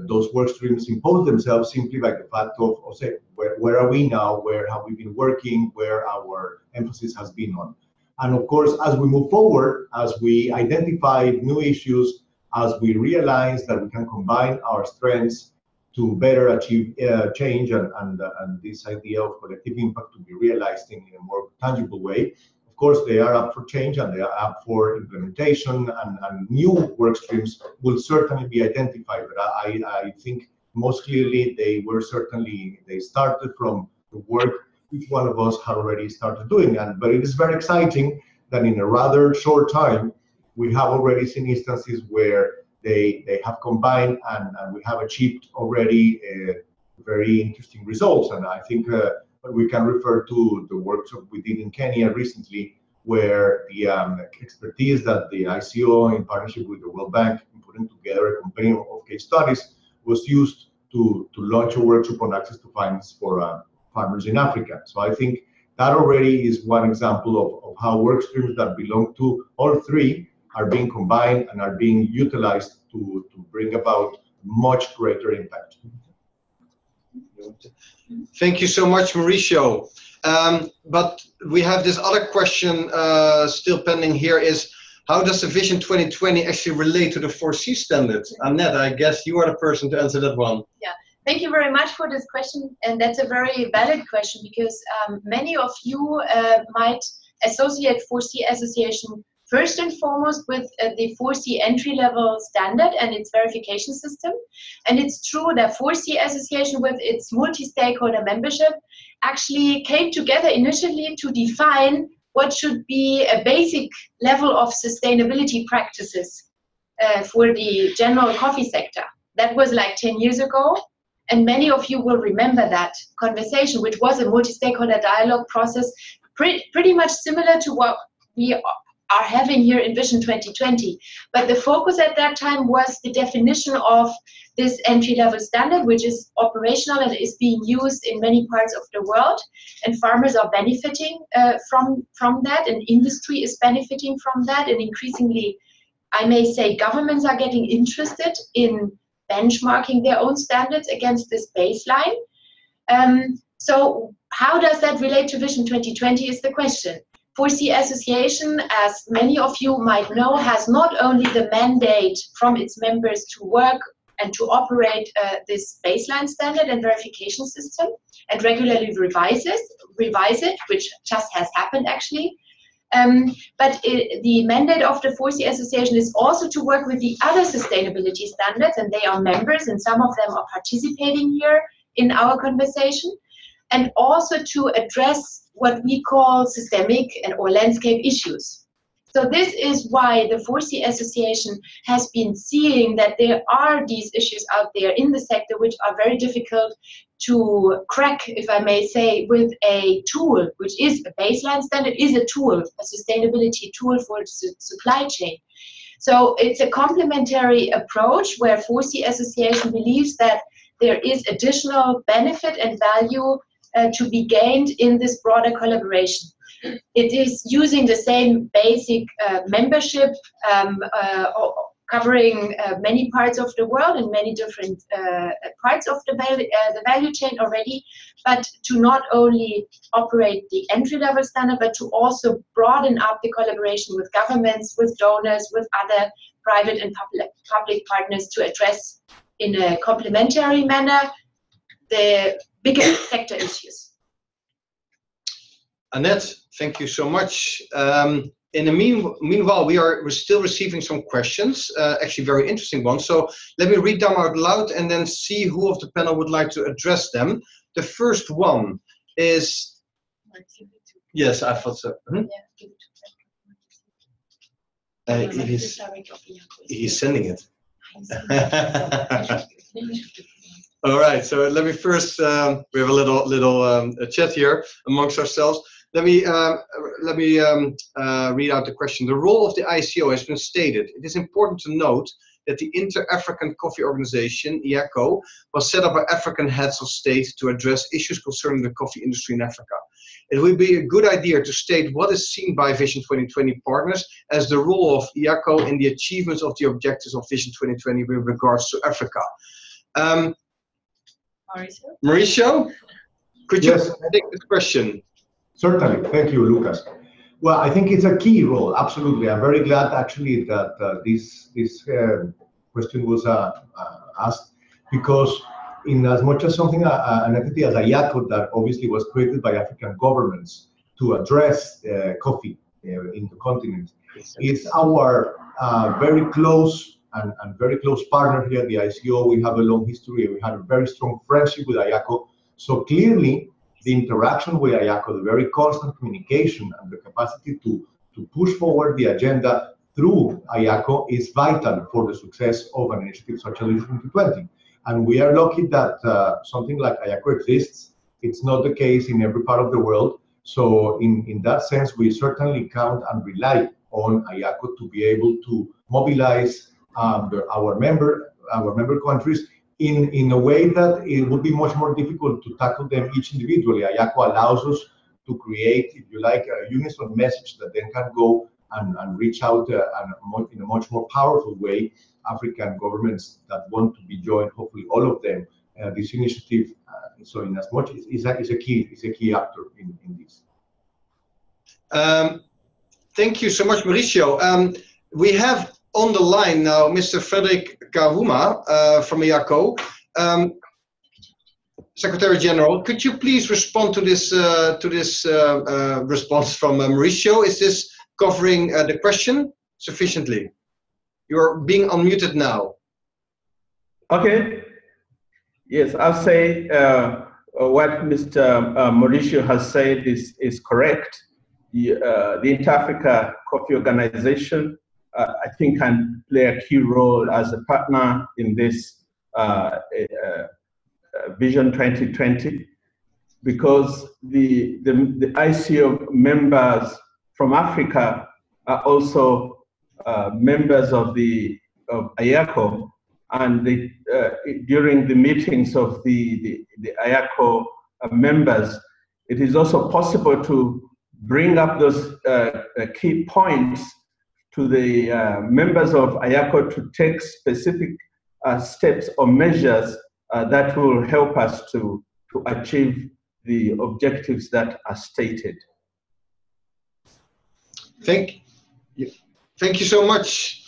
those work streams impose themselves simply by the fact of say, where are we now, where have we been working, where our emphasis has been on. And of course, as we move forward, as we identify new issues, as we realize that we can combine our strengths to better achieve change and this idea of collective impact to be realized in a more tangible way, of course, they are up for change and they are up for implementation, and new work streams will certainly be identified. But I think most clearly they started from the work each one of us had already started doing. But it is very exciting that in a rather short time, we have already seen instances where they have combined and we have achieved already very interesting results. And I think we can refer to the workshop we did in Kenya recently, where the expertise that the ICO in partnership with the World Bank in putting together a company of case studies was used to launch a workshop on access to finance for farmers in Africa. So I think that already is one example of how work streams that belong to all 3 are being combined and are being utilized to bring about much greater impact. Thank you so much, Mauricio. But we have this other question still pending here is, how does the Vision 2020 actually relate to the 4C standards? Annette, I guess you are the person to answer that one. Yeah. Thank you very much for this question, and that's a very valid question because many of you might associate 4C Association first and foremost with the 4C entry-level standard and its verification system. And it's true that 4C Association with its multi-stakeholder membership actually came together initially to define what should be a basic level of sustainability practices for the general coffee sector. That was like 10 years ago. And many of you will remember that conversation, which was a multi-stakeholder dialogue process, pretty much similar to what we are having here in Vision 2020. But the focus at that time was the definition of this entry-level standard, which is operational and is being used in many parts of the world. And farmers are benefiting from that, and industry is benefiting from that. And increasingly, I may say, governments are getting interested in benchmarking their own standards against this baseline. So how does that relate to Vision 2020 is the question. 4C Association, as many of you might know, has not only the mandate from its members to work and to operate this baseline standard and verification system and regularly revise it, which just has happened actually. But the mandate of the 4C Association is also to work with the other sustainability standards, and they are members, and some of them are participating here in our conversation, and also to address what we call systemic or landscape issues. So this is why the 4C Association has been seeing that there are these issues out there in the sector which are very difficult to crack, if I may say, with a tool, which is a baseline standard, is a tool, a sustainability tool for the supply chain. So it's a complementary approach where 4C Association believes that there is additional benefit and value to be gained in this broader collaboration. It is using the same basic membership, covering many parts of the world and many different parts of the value chain already, but to not only operate the entry-level standard, but to also broaden up the collaboration with governments, with donors, with other private and public partners to address in a complementary manner the bigger sector issues. Annette, thank you so much. In the meanwhile, we're still receiving some questions, actually very interesting ones. So let me read them out loud and then see who of the panel would like to address them. The first one is, yes, I thought so. He's sending it. All right, so let me first, we have a little chat here amongst ourselves. Let me read out the question. The role of the ICO has been stated. It is important to note that the Inter-African Coffee Organization, IACO, was set up by African heads of state to address issues concerning the coffee industry in Africa. It would be a good idea to state what is seen by Vision 2020 partners as the role of IACO in the achievements of the objectives of Vision 2020 with regards to Africa. Mauricio, could you take this question? Certainly, thank you, Lucas. Well, I think it's a key role, absolutely. I'm very glad actually that this question was asked, because in as much as something, an entity as IACO that obviously was created by African governments to address coffee in the continent, it's our very close and very close partner here at the ICO. We have a long history, we had a very strong friendship with IACO. So clearly, the interaction with IACO, the very constant communication and the capacity to push forward the agenda through IACO is vital for the success of an initiative such as Vision 2020. And we are lucky that something like IACO exists. It's not the case in every part of the world. So in that sense, we certainly count and rely on IACO to be able to mobilize our member countries in a way that it would be much more difficult to tackle them each individually. IACO allows us to create, if you like, a unison message that then can go and reach out in a much more powerful way African governments that want to be joined, hopefully all of them, this initiative. So in as much is a key actor in this. Thank you so much, Mauricio. We have on the line now Mr. Frederick Kahuma from IACO. Secretary General, could you please respond to this response from Mauricio? Is this covering the question sufficiently? You're being unmuted now. Okay. Yes, I'll say what Mr. Mauricio has said is correct. The Inter-Africa Coffee Organization, I think, can play a key role as a partner in this Vision 2020, because the ICO members from Africa are also members of IACO, and during the meetings of the IACO members, it is also possible to bring up those key points to the members of IACO to take specific steps or measures that will help us to achieve the objectives that are stated. Thank you so much.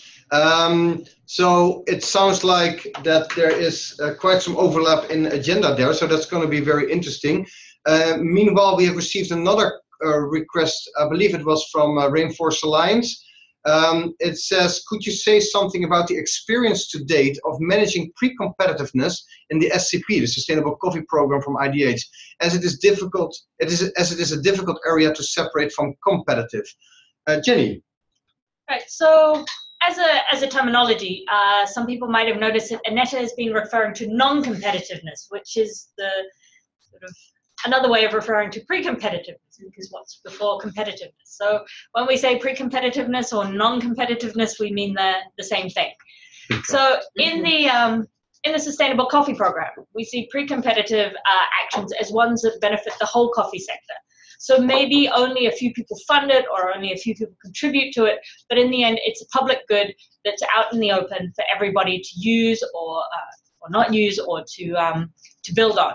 So it sounds like that there is quite some overlap in agenda there, so that's going to be very interesting. Meanwhile, we have received another request, I believe it was from Rainforest Alliance. It says, could you say something about the experience to date of managing pre-competitiveness in the SCP, the Sustainable Coffee Program from IDH, as it is difficult, as it is a difficult area to separate from competitive. Jenny. Right, so as a terminology, some people might have noticed that Annette has been referring to non-competitiveness, which is the sort of another way of referring to pre-competitiveness, because what's before competitiveness. So when we say pre-competitiveness or non-competitiveness, we mean the same thing. So in the Sustainable Coffee Program, we see pre-competitive actions as ones that benefit the whole coffee sector. So maybe only a few people fund it or only a few people contribute to it, but in the end, it's a public good that's out in the open for everybody to use or not use or to build on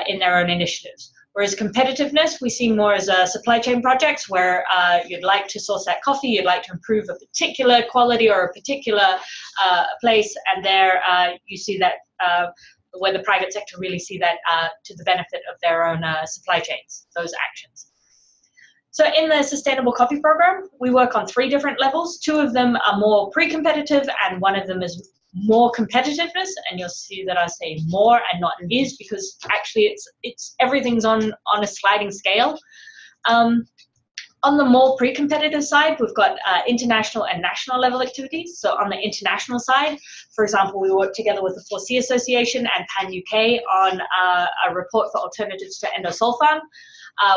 in their own initiatives. Whereas competitiveness, we see more as supply chain projects where you'd like to source that coffee, you'd like to improve a particular quality or a particular place, and there you see that where the private sector really see that to the benefit of their own supply chains, those actions. So in the Sustainable Coffee Program, we work on 3 different levels. 2 of them are more pre-competitive and 1 of them is more competitiveness, and you'll see that I say more and not is, because actually it's everything's on a sliding scale. On the more pre-competitive side, we've got international and national level activities. So on the international side, for example, we work together with the 4C Association and Pan UK on a report for alternatives to endosulfan.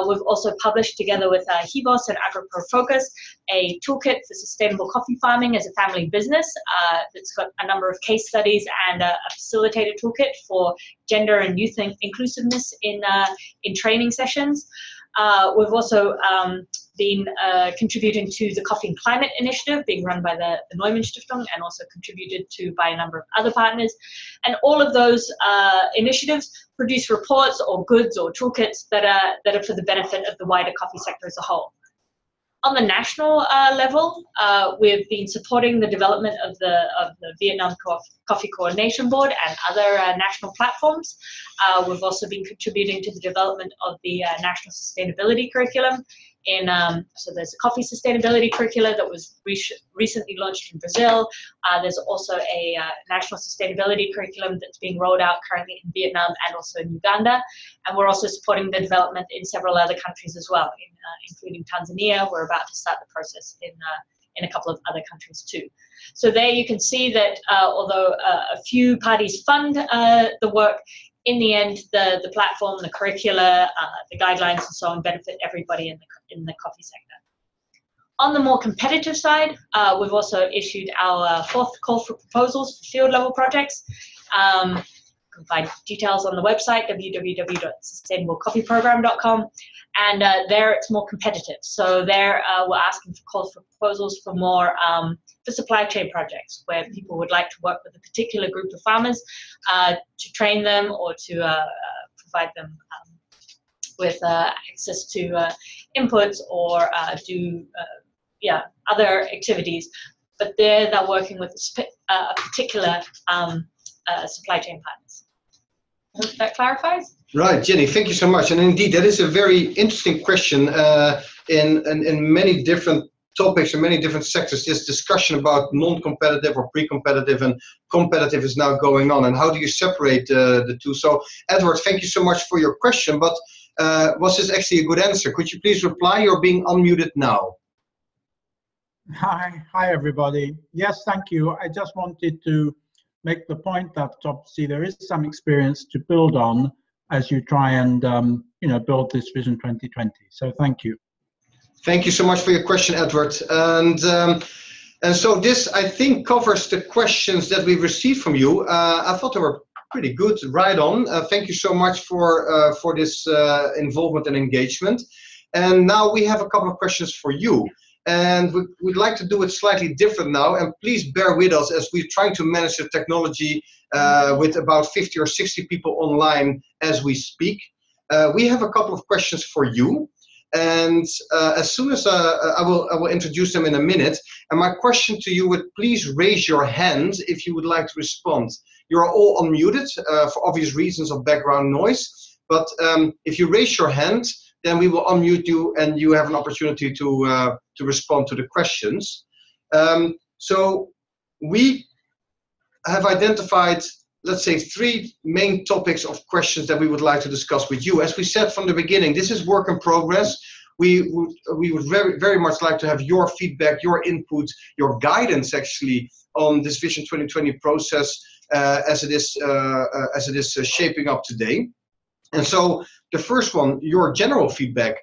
We've also published together with HEBOS and AgroProFocus a toolkit for sustainable coffee farming as a family business that's got a number of case studies and a facilitated toolkit for gender and youth inclusiveness in training sessions. We've also been contributing to the Coffee and Climate Initiative being run by the Neumann Stiftung and also contributed to by a number of other partners. And all of those initiatives produce reports or goods or toolkits that are for the benefit of the wider coffee sector as a whole. On the national level, we've been supporting the development of the Vietnam Coffee Coordination Board and other national platforms. We've also been contributing to the development of the National Sustainability Curriculum. So there's a coffee sustainability curricula that was recently launched in Brazil. There's also a national sustainability curriculum that's being rolled out currently in Vietnam and also in Uganda. And we're also supporting the development in several other countries as well, including Tanzania. We're about to start the process in a couple of other countries too. So there you can see that although a few parties fund the work, in the end, the platform, the curricula, the guidelines and so on benefit everybody in the coffee sector. On the more competitive side, we've also issued our 4th call for proposals for field level projects. You can find details on the website, www.sustainablecoffeeprogram.com. And there it's more competitive. So there we're asking for calls for proposals for more for supply chain projects where people would like to work with a particular group of farmers to train them or to provide them with access to inputs or do other activities. But they're working with a particular supply chain partners. I hope that clarifies. Right, Jenny, thank you so much. And indeed, that is a very interesting question in many different topics and many different sectors. This discussion about non-competitive or pre-competitive and competitive is now going on. And how do you separate the two? So, Edward, thank you so much for your question. But was this actually a good answer? Could you please reply? You're being unmuted now. Hi, everybody. Yes, thank you. I just wanted to make the point that obviously there is some experience to build on as you try and build this Vision 2020. So thank you. Thank you so much for your question, Edward. And so this, I think, covers the questions that we received from you. I thought they were pretty good, right on. Thank you so much for this involvement and engagement. And now we have a couple of questions for you. And we'd like to do it slightly different now. And please bear with us as we're trying to manage the technology with about 50 or 60 people online as we speak. We have a couple of questions for you. And as soon as I will introduce them in a minute. And my question to you would, please raise your hand if you would like to respond. You are all unmuted for obvious reasons of background noise. But if you raise your hand, then we will unmute you and you have an opportunity to respond to the questions. So we have identified, let's say, 3 main topics of questions that we would like to discuss with you. As we said from the beginning, this is work in progress. We would very, very much like to have your feedback, your input, your guidance actually on this Vision 2020 process as it is shaping up today. And so the first one, your general feedback.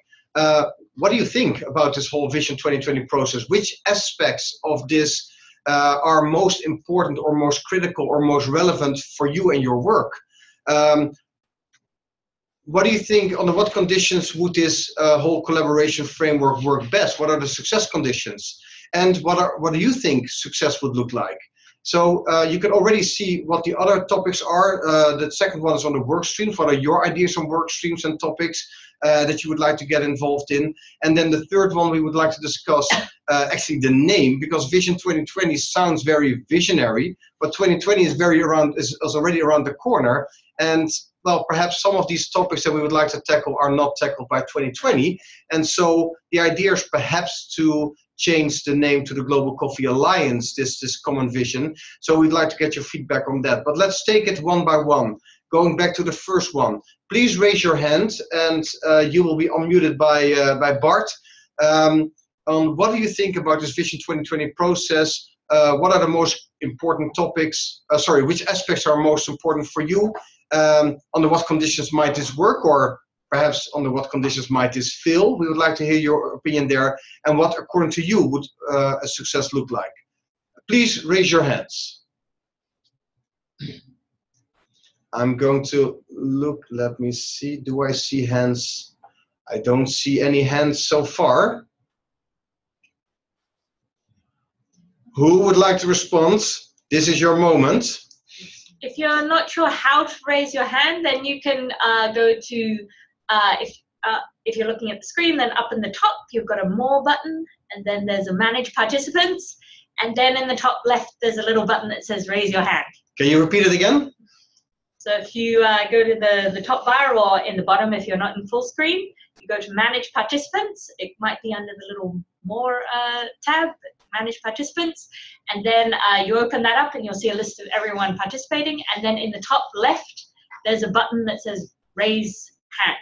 What do you think about this whole Vision 2020 process? Which aspects of this are most important or most critical or most relevant for you and your work? What do you think, under what conditions would this whole collaboration framework work best? What are the success conditions? And what do you think success would look like? So you can already see what the other topics are. The second one is on the work streams. What are your ideas on work streams and topics that you would like to get involved in? And then the third one we would like to discuss actually the name, because Vision 2020 sounds very visionary, but 2020 is already around the corner. And well, perhaps some of these topics that we would like to tackle are not tackled by 2020. And so the idea is perhaps to change the name to the Global Coffee Alliance, this common vision. So we'd like to get your feedback on that. But let's take it one by one. Going back to the first one, please raise your hand and you will be unmuted by Bart. On what do you think about this Vision 2020 process? What are the most important topics? Which aspects are most important for you? Under what conditions might this work, or perhaps under what conditions might this fail? We would like to hear your opinion there, and what, according to you, would a success look like? Please raise your hands. I'm going to look, let me see, do I see hands? I don't see any hands so far. Who would like to respond? This is your moment. If you're not sure how to raise your hand, then you can go to, if you're looking at the screen, then up in the top, you've got a More button, and then there's a Manage Participants, and then in the top left, there's a little button that says Raise Your Hand. Can you repeat it again? So if you go to the top bar, or in the bottom if you're not in full screen, you go to Manage Participants. It might be under the little More tab, Manage Participants, and then you open that up and you'll see a list of everyone participating, and then in the top left there's a button that says Raise Hand.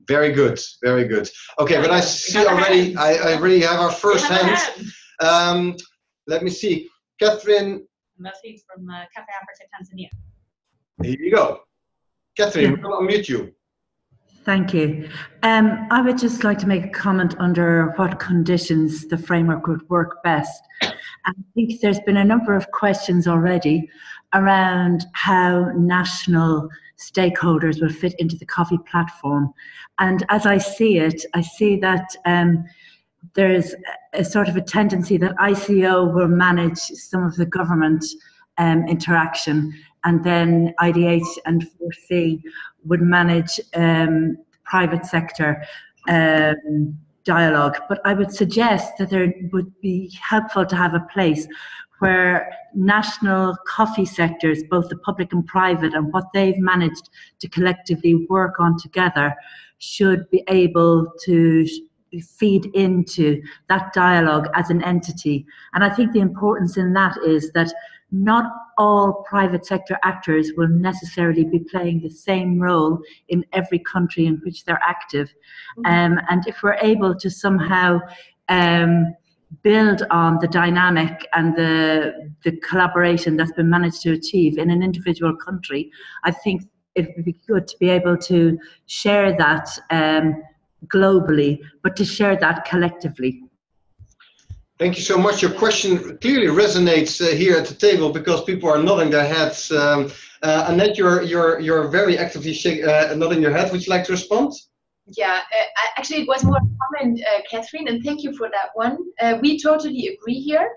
Very good, very good. Okay, but I see already, I already have our first hand. Let me see, Catherine Murphy from Cafe Africa, Tanzania. Here you go. Catherine, we're going to unmute you. Thank you. I would just like to make a comment under what conditions the framework would work best. I think there's been a number of questions already around how national stakeholders will fit into the coffee platform. And as I see it, I see that there's a sort of a tendency that ICO will manage some of the government interaction, and then IDH and 4C would manage private sector dialogue. But I would suggest that there would be helpful to have a place where national coffee sectors, both the public and private, and what they've managed to collectively work on together, should be able to feed into that dialogue as an entity. And I think the importance in that is that not all private sector actors will necessarily be playing the same role in every country in which they're active. And if we're able to somehow build on the dynamic and the collaboration that's been managed to achieve in an individual country, I think it would be good to be able to share that globally, but to share that collectively. Thank you so much. Your question clearly resonates here at the table because people are nodding their heads. Annette, you're very actively nodding your head. Would you like to respond? Yeah, actually it was more a comment, Catherine, and thank you for that one. We totally agree here.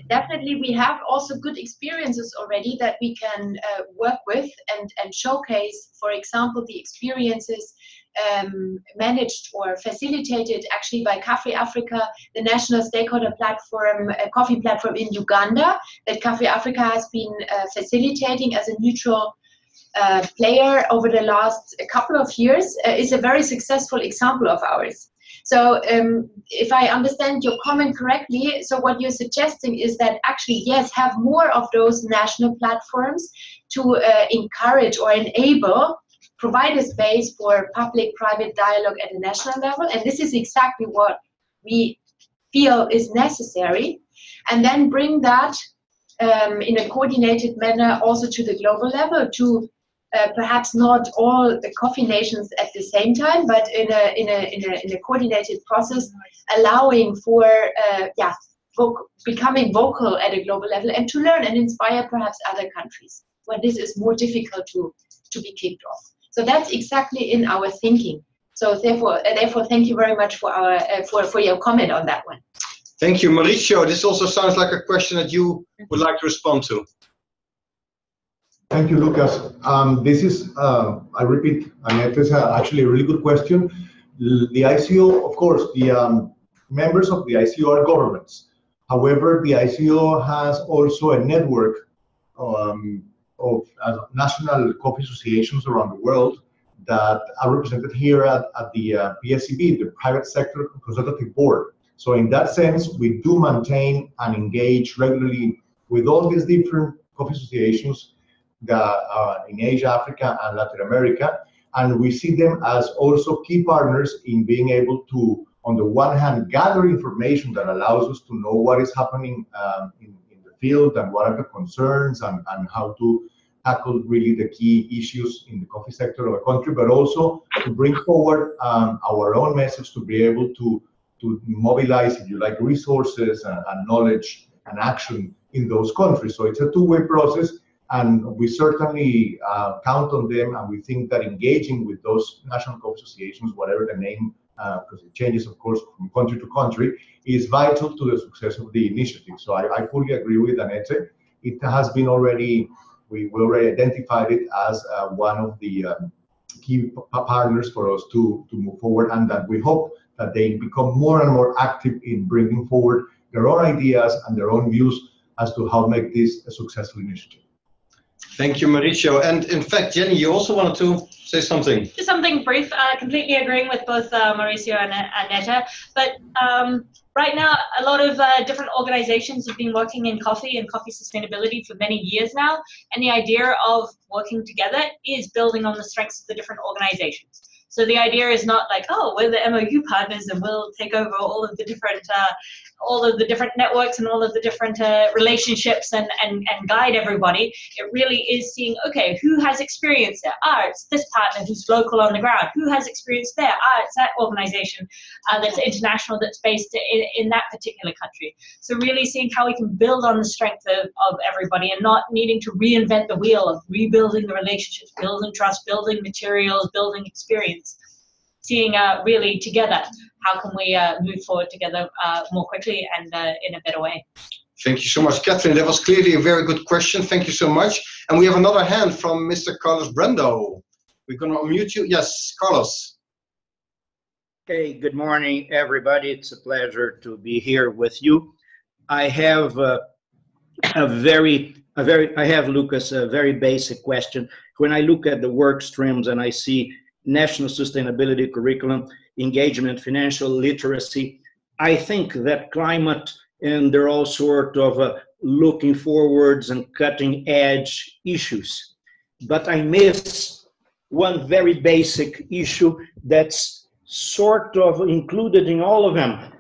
Definitely we have also good experiences already that we can work with and showcase, for example, the experiences managed or facilitated actually by Cafe Africa, the national stakeholder platform, coffee platform in Uganda, that Cafe Africa has been facilitating as a neutral player over the last couple of years, is a very successful example of ours. So if I understand your comment correctly, so what you're suggesting is that actually, yes, have more of those national platforms to encourage or enable, provide a space for public-private dialogue at a national level. And this is exactly what we feel is necessary. And then bring that in a coordinated manner also to the global level, to perhaps not all the coffee nations at the same time, but in a coordinated process, allowing for becoming vocal at a global level, and to learn and inspire perhaps other countries where this is more difficult to be kicked off. So that's exactly in our thinking. So therefore, thank you very much for our for your comment on that one. Thank you, Mauricio. This also sounds like a question that you would like to respond to. Thank you, Lucas. This is, I repeat, Annette, is actually a really good question. The ICO, of course, the members of the ICO are governments. However, the ICO has also a network of national coffee associations around the world that are represented here at the PSCB, the Private Sector Consultative Board. So in that sense, we do maintain and engage regularly with all these different coffee associations in Asia, Africa, and Latin America, and we see them as also key partners in being able to, on the one hand, gather information that allows us to know what is happening in the field and what are the concerns and how to tackle really the key issues in the coffee sector of a country, but also to bring forward our own message, to be able to mobilize, if you like, resources and knowledge and action in those countries. So it's a two-way process. And we certainly count on them, and we think that engaging with those national coffee associations, whatever the name, because it changes, of course, from country to country, is vital to the success of the initiative. So I fully agree with Annette. It has been already, we already identified it as one of the key partners for us to move forward, and that we hope that they become more and more active in bringing forward their own ideas and their own views as to how to make this a successful initiative. Thank you, Mauricio. And in fact, Jenny, you also wanted to say something. Just something brief, completely agreeing with both Mauricio and Annette. But right now, a lot of different organizations have been working in coffee and coffee sustainability for many years now. And the idea of working together is building on the strengths of the different organizations. So the idea is not like, oh, we're the MOU partners and we'll take over all of the different networks and all of the different relationships and guide everybody. It really is seeing, okay, who has experience there? It's this partner who's local on the ground. Who has experience there? It's that organization that's international, that's based in that particular country. So really seeing how we can build on the strength of everybody and not needing to reinvent the wheel of rebuilding the relationships, building trust, building materials, building experience. Seeing really together, how can we move forward together more quickly and in a better way. Thank you so much, Catherine. That was clearly a very good question. Thank you so much. And we have another hand from Mr. Carlos Brendo. We're going to unmute you. Yes, Carlos. Okay, good morning, everybody. It's a pleasure to be here with you. I have Lucas, a very basic question. When I look at the work streams and I see national sustainability curriculum, engagement, financial literacy, I think that climate and they're all sort of looking forwards and cutting edge issues. But I miss one very basic issue that's sort of included in all of them,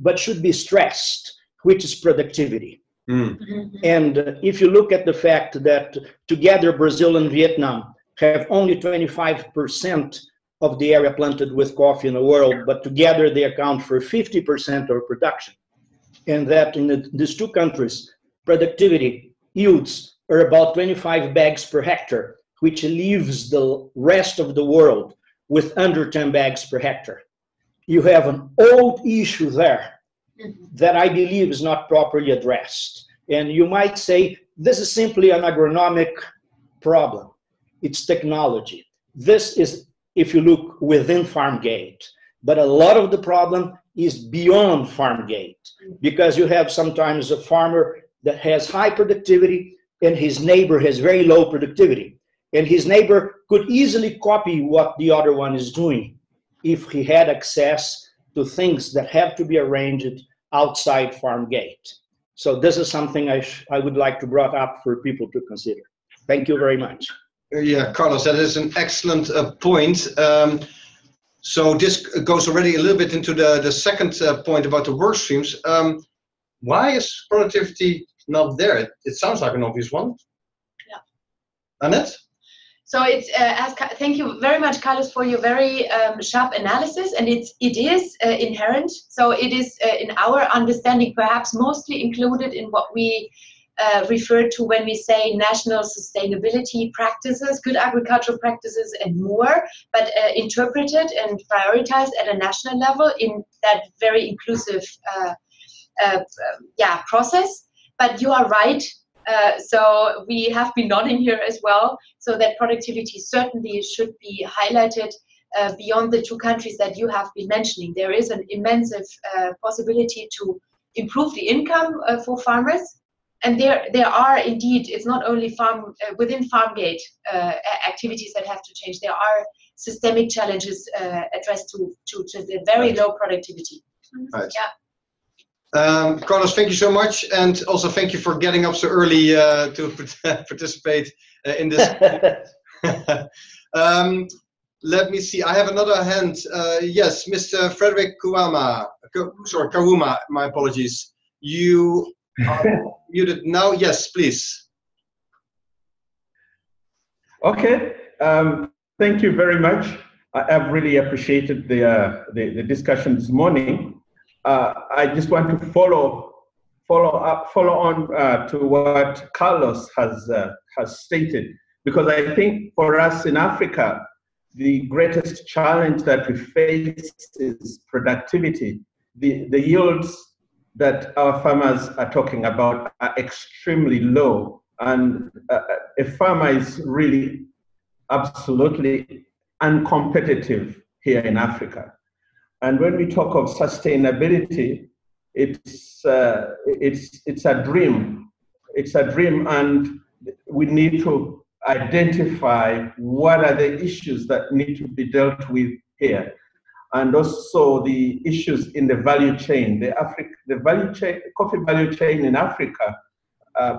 but should be stressed, which is productivity. And if you look at the fact that together Brazil and Vietnam have only 25% of the area planted with coffee in the world, but together they account for 50% of production. And that in these two countries, productivity yields are about 25 bags per hectare, which leaves the rest of the world with under 10 bags per hectare. You have an old issue there that I believe is not properly addressed. And you might say, this is simply an agronomic problem. It's technology. This is if you look within farm gate. But a lot of the problem is beyond farm gate, because you have sometimes a farmer that has high productivity and his neighbor has very low productivity. And his neighbor could easily copy what the other one is doing if he had access to things that have to be arranged outside farm gate. So this is something I would like to bring up for people to consider. Thank you very much. Yeah, Carlos, that is an excellent point. So this goes already a little bit into the second point about the work streams. Why is productivity not there? It sounds like an obvious one. Yeah. Annette? So it's thank you very much, Carlos, for your very sharp analysis, and it is inherent. So it is in our understanding perhaps mostly included in what we refer to when we say national sustainability practices, good agricultural practices and more, but interpreted and prioritized at a national level in that very inclusive process. But you are right. So we have been nodding here as well, so that productivity certainly should be highlighted beyond the two countries that you have been mentioning. There is an immense possibility to improve the income for farmers, and there are indeed, it's not only within farm gate activities that have to change. There are systemic challenges addressed to the very low productivity. Right. Yeah. Carlos, thank you so much, and also thank you for getting up so early to participate in this. Let me see. I have another hand. Yes, Mr. Frederick Kawuma. My apologies. You are muted now. Yes, please. Okay. Thank you very much. I've really appreciated the discussion this morning. I just want to follow on to what Carlos has stated, because I think for us in Africa, the greatest challenge that we face is productivity. The yields that our farmers are talking about are extremely low, and a farmer is really absolutely uncompetitive here in Africa. And when we talk of sustainability, it's a dream. It's a dream, and we need to identify what are the issues that need to be dealt with here, and also the issues in the value chain. The coffee value chain in Africa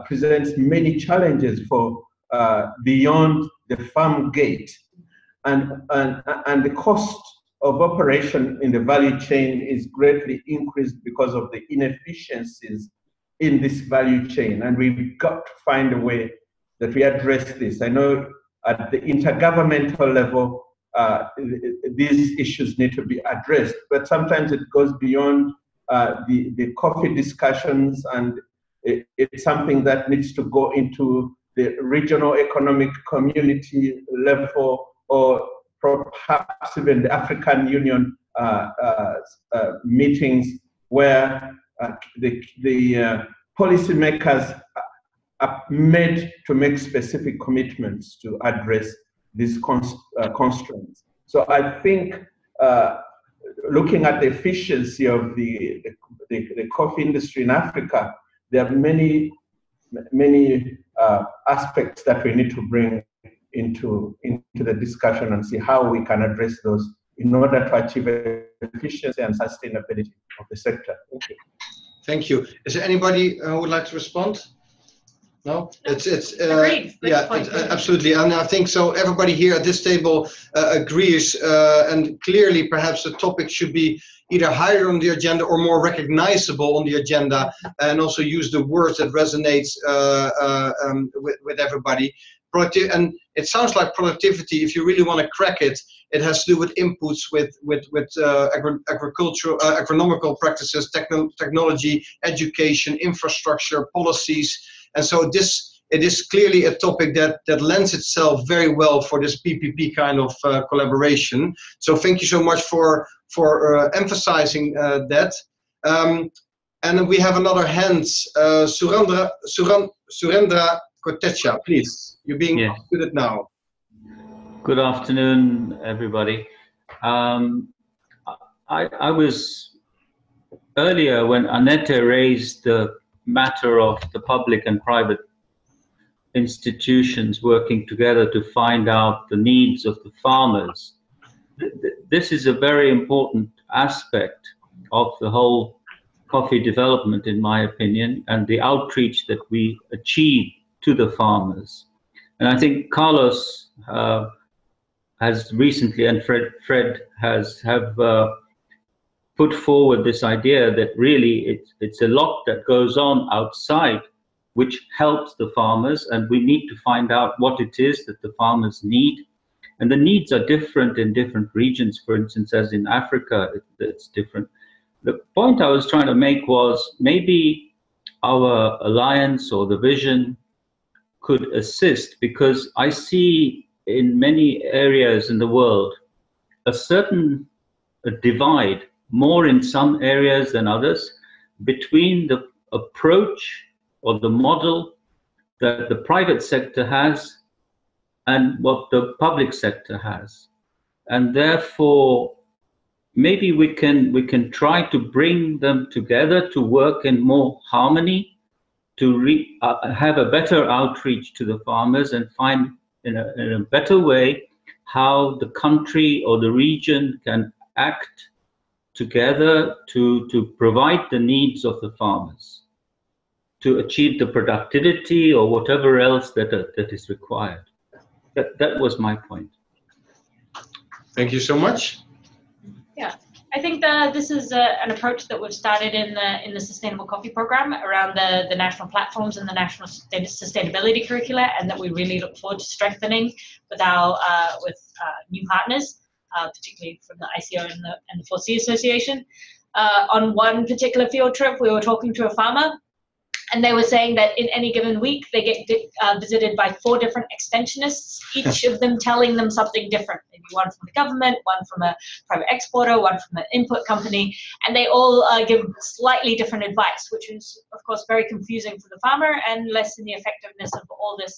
presents many challenges for beyond the farm gate, and the cost of operation in the value chain is greatly increased because of the inefficiencies in this value chain, and we've got to find a way that we address this. I know at the intergovernmental level, these issues need to be addressed, but sometimes it goes beyond the coffee discussions, and it's something that needs to go into the regional economic community level, or perhaps even the African Union meetings, where the policymakers are made to make specific commitments to address these constraints. So I think looking at the efficiency of the coffee industry in Africa, there are many aspects that we need to bring into the discussion and see how we can address those in order to achieve efficiency and sustainability of the sector. Thank you. Thank you. Is there anybody who would like to respond? No? It's absolutely, and I think so. Everybody here at this table agrees, and clearly perhaps the topic should be either higher on the agenda or more recognizable on the agenda, and also use the words that resonates with everybody. And it sounds like productivity, if you really want to crack it, it has to do with inputs with agricultural, agronomical practices, technology, education, infrastructure, policies. And so it is clearly a topic that lends itself very well for this PPP kind of collaboration. So thank you so much for emphasizing that. And we have another hand, Surendra Kotecha, please. You're being muted now. Good afternoon, everybody. I was earlier when Annette raised the matter of the public and private institutions working together to find out the needs of the farmers. This is a very important aspect of the whole coffee development, in my opinion, and the outreach that we achieve to the farmers. And I think Carlos has recently, and Fred have put forward this idea that really it's a lot that goes on outside which helps the farmers, and we need to find out what it is that the farmers need. And the needs are different in different regions. For instance, as in Africa, it's different. The point I was trying to make was maybe our alliance or the vision could assist, because I see in many areas in the world a certain divide, more in some areas than others, between the approach or the model that the private sector has and what the public sector has. And therefore, maybe we can try to bring them together to work in more harmony, to have a better outreach to the farmers and find in a better way how the country or the region can act together to provide the needs of the farmers, to achieve the productivity or whatever else that is required. That was my point. Thank you so much. Yeah, I think this is an approach that we've started in the Sustainable Coffee Program around the national platforms and the national sustainability curricula, and that we really look forward to strengthening with our new partners, particularly from the ICO and the 4C Association. On one particular field trip, we were talking to a farmer, and they were saying that in any given week, they get visited by 4 different extensionists, each of them telling them something different. Maybe one from the government, one from a private exporter, one from an input company, and they all give slightly different advice, which is, of course, very confusing for the farmer and lessen the effectiveness of all this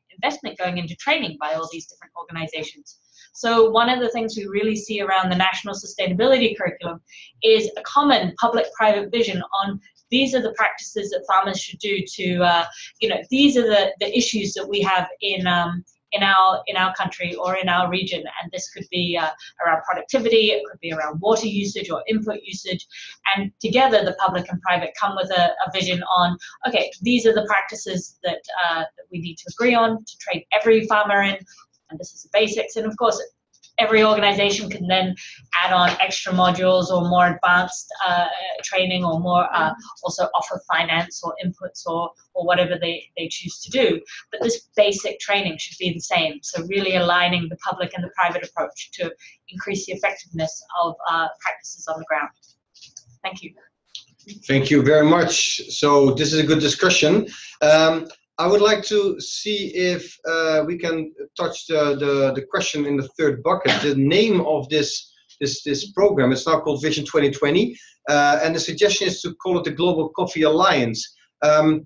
investment going into training by all these different organizations. So one of the things we really see around the national sustainability curriculum is a common public-private vision on these are the practices that farmers should do to, these are the issues that we have in our country or in our region, and this could be around productivity, it could be around water usage or input usage, and together the public and private come with a vision on, okay, these are the practices that we need to agree on to train every farmer in, and this is the basics, and of course every organization can then add on extra modules or more advanced training, or more also offer finance or inputs or whatever they choose to do. But this basic training should be the same. So really aligning the public and the private approach to increase the effectiveness of practices on the ground. Thank you. Thank you very much. So this is a good discussion. I would like to see if we can touch the question in the third bucket. The name of this program is now called Vision 2020, and the suggestion is to call it the Global Coffee Alliance. I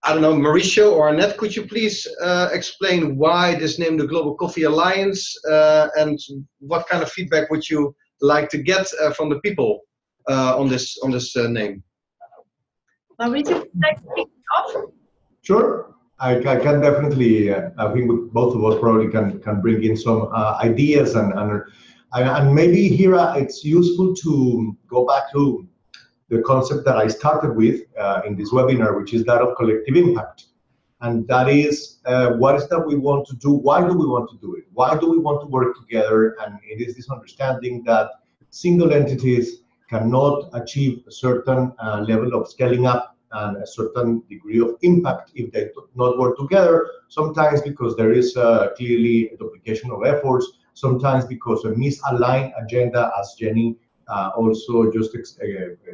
don't know, Mauricio or Annette, could you please explain why this name, the Global Coffee Alliance, and what kind of feedback would you like to get from the people on this name? Mauricio, next kick off. Sure, I can definitely. I think both of us probably can bring in some ideas, and maybe here it's useful to go back to the concept that I started with in this webinar, which is that of collective impact, and that is what is that we want to do? Why do we want to do it? Why do we want to work together? And it is this understanding that single entities cannot achieve a certain level of scaling up and a certain degree of impact if they do not work together, sometimes because there is clearly a duplication of efforts, sometimes because a misaligned agenda, as Jenny also just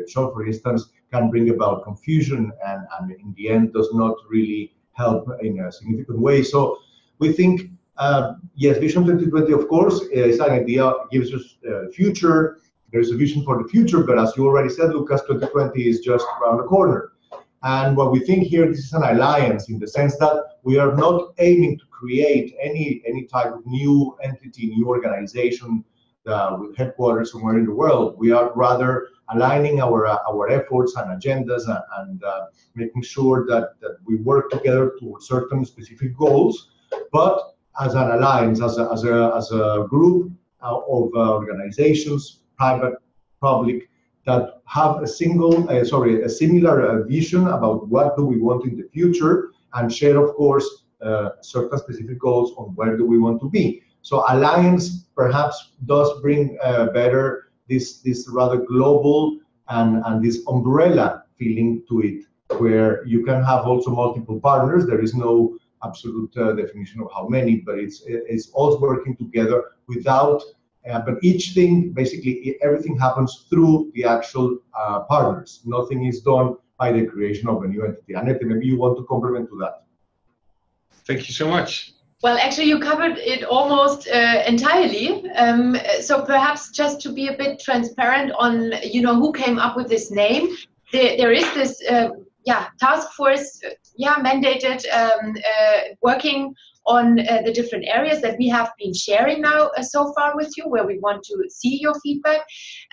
showed, for instance, can bring about confusion and in the end does not really help in a significant way. So we think, yes, Vision 2020, of course, is an idea, gives us a future. There's a vision for the future, but as you already said, Lucas, 2020 is just around the corner. And what we think here, this is an alliance in the sense that we are not aiming to create any type of new entity, new organization with headquarters somewhere in the world. We are rather aligning our efforts and agendas and making sure that we work together towards certain specific goals, but as an alliance, as a group of organizations, private, public, that have a similar vision about what do we want in the future, and share, of course, certain specific goals on where do we want to be. So alliance perhaps does bring better this rather global and this umbrella feeling to it, where you can have also multiple partners. There is no absolute definition of how many, but it's all working together without. But each thing, basically, everything happens through the actual partners. Nothing is done by the creation of a new entity. Annette, maybe you want to complement to that. Thank you so much. Well, actually, you covered it almost entirely. So perhaps just to be a bit transparent on, who came up with this name. There is this, task force, mandated, working on the different areas that we have been sharing now so far with you, where we want to see your feedback.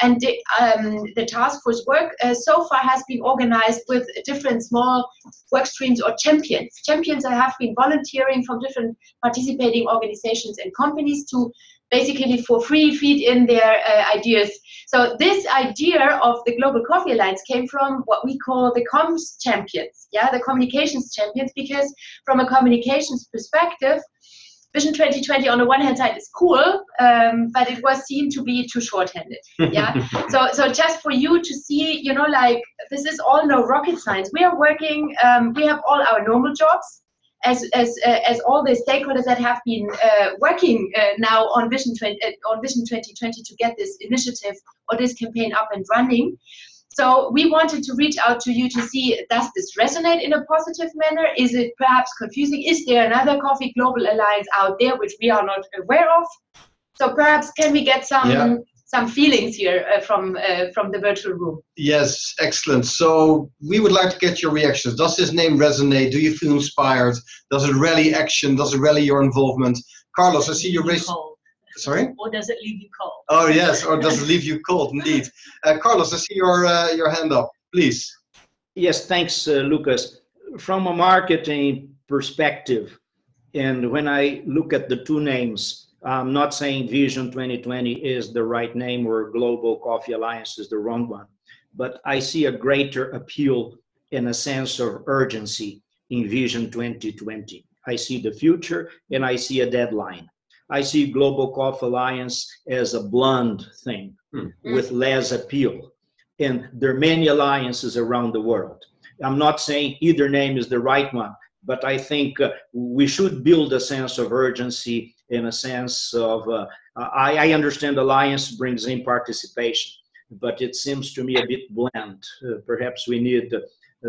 And the task force work so far has been organized with different small work streams or champions. Champions that have been volunteering from different participating organizations and companies to basically for free feed in their ideas. So this idea of the Global Coffee Alliance came from what we call the comms champions, the communications champions, because from a communications perspective, Vision 2020 on the one hand side is cool, but it was seen to be too short-handed. So just for you to see, this is all no rocket science. We are working, we have all our normal jobs, as all the stakeholders that have been working now on Vision 2020 to get this initiative or this campaign up and running. So we wanted to reach out to you to see, does this resonate in a positive manner? Is it perhaps confusing? Is there another Coffee Global Alliance out there which we are not aware of? So perhaps can we get some feelings here from the virtual room? Yes, excellent. So we would like to get your reactions. Does this name resonate? Do you feel inspired? Does it rally action? Does it rally your involvement? Carlos, I see you raised. Sorry? Or does it leave you cold? Oh yes, or does it leave you cold? Indeed. Carlos, I see your hand up. Please. Yes, thanks, Lucas. From a marketing perspective, and when I look at the two names, I'm not saying Vision 2020 is the right name or Global Coffee Alliance is the wrong one, but I see a greater appeal and a sense of urgency in Vision 2020. I see the future and I see a deadline. I see Global Coffee Alliance as a blunt thing with less appeal. And there are many alliances around the world. I'm not saying either name is the right one, but I think we should build a sense of urgency in a sense of, I understand alliance brings in participation, but it seems to me a bit bland. Perhaps we need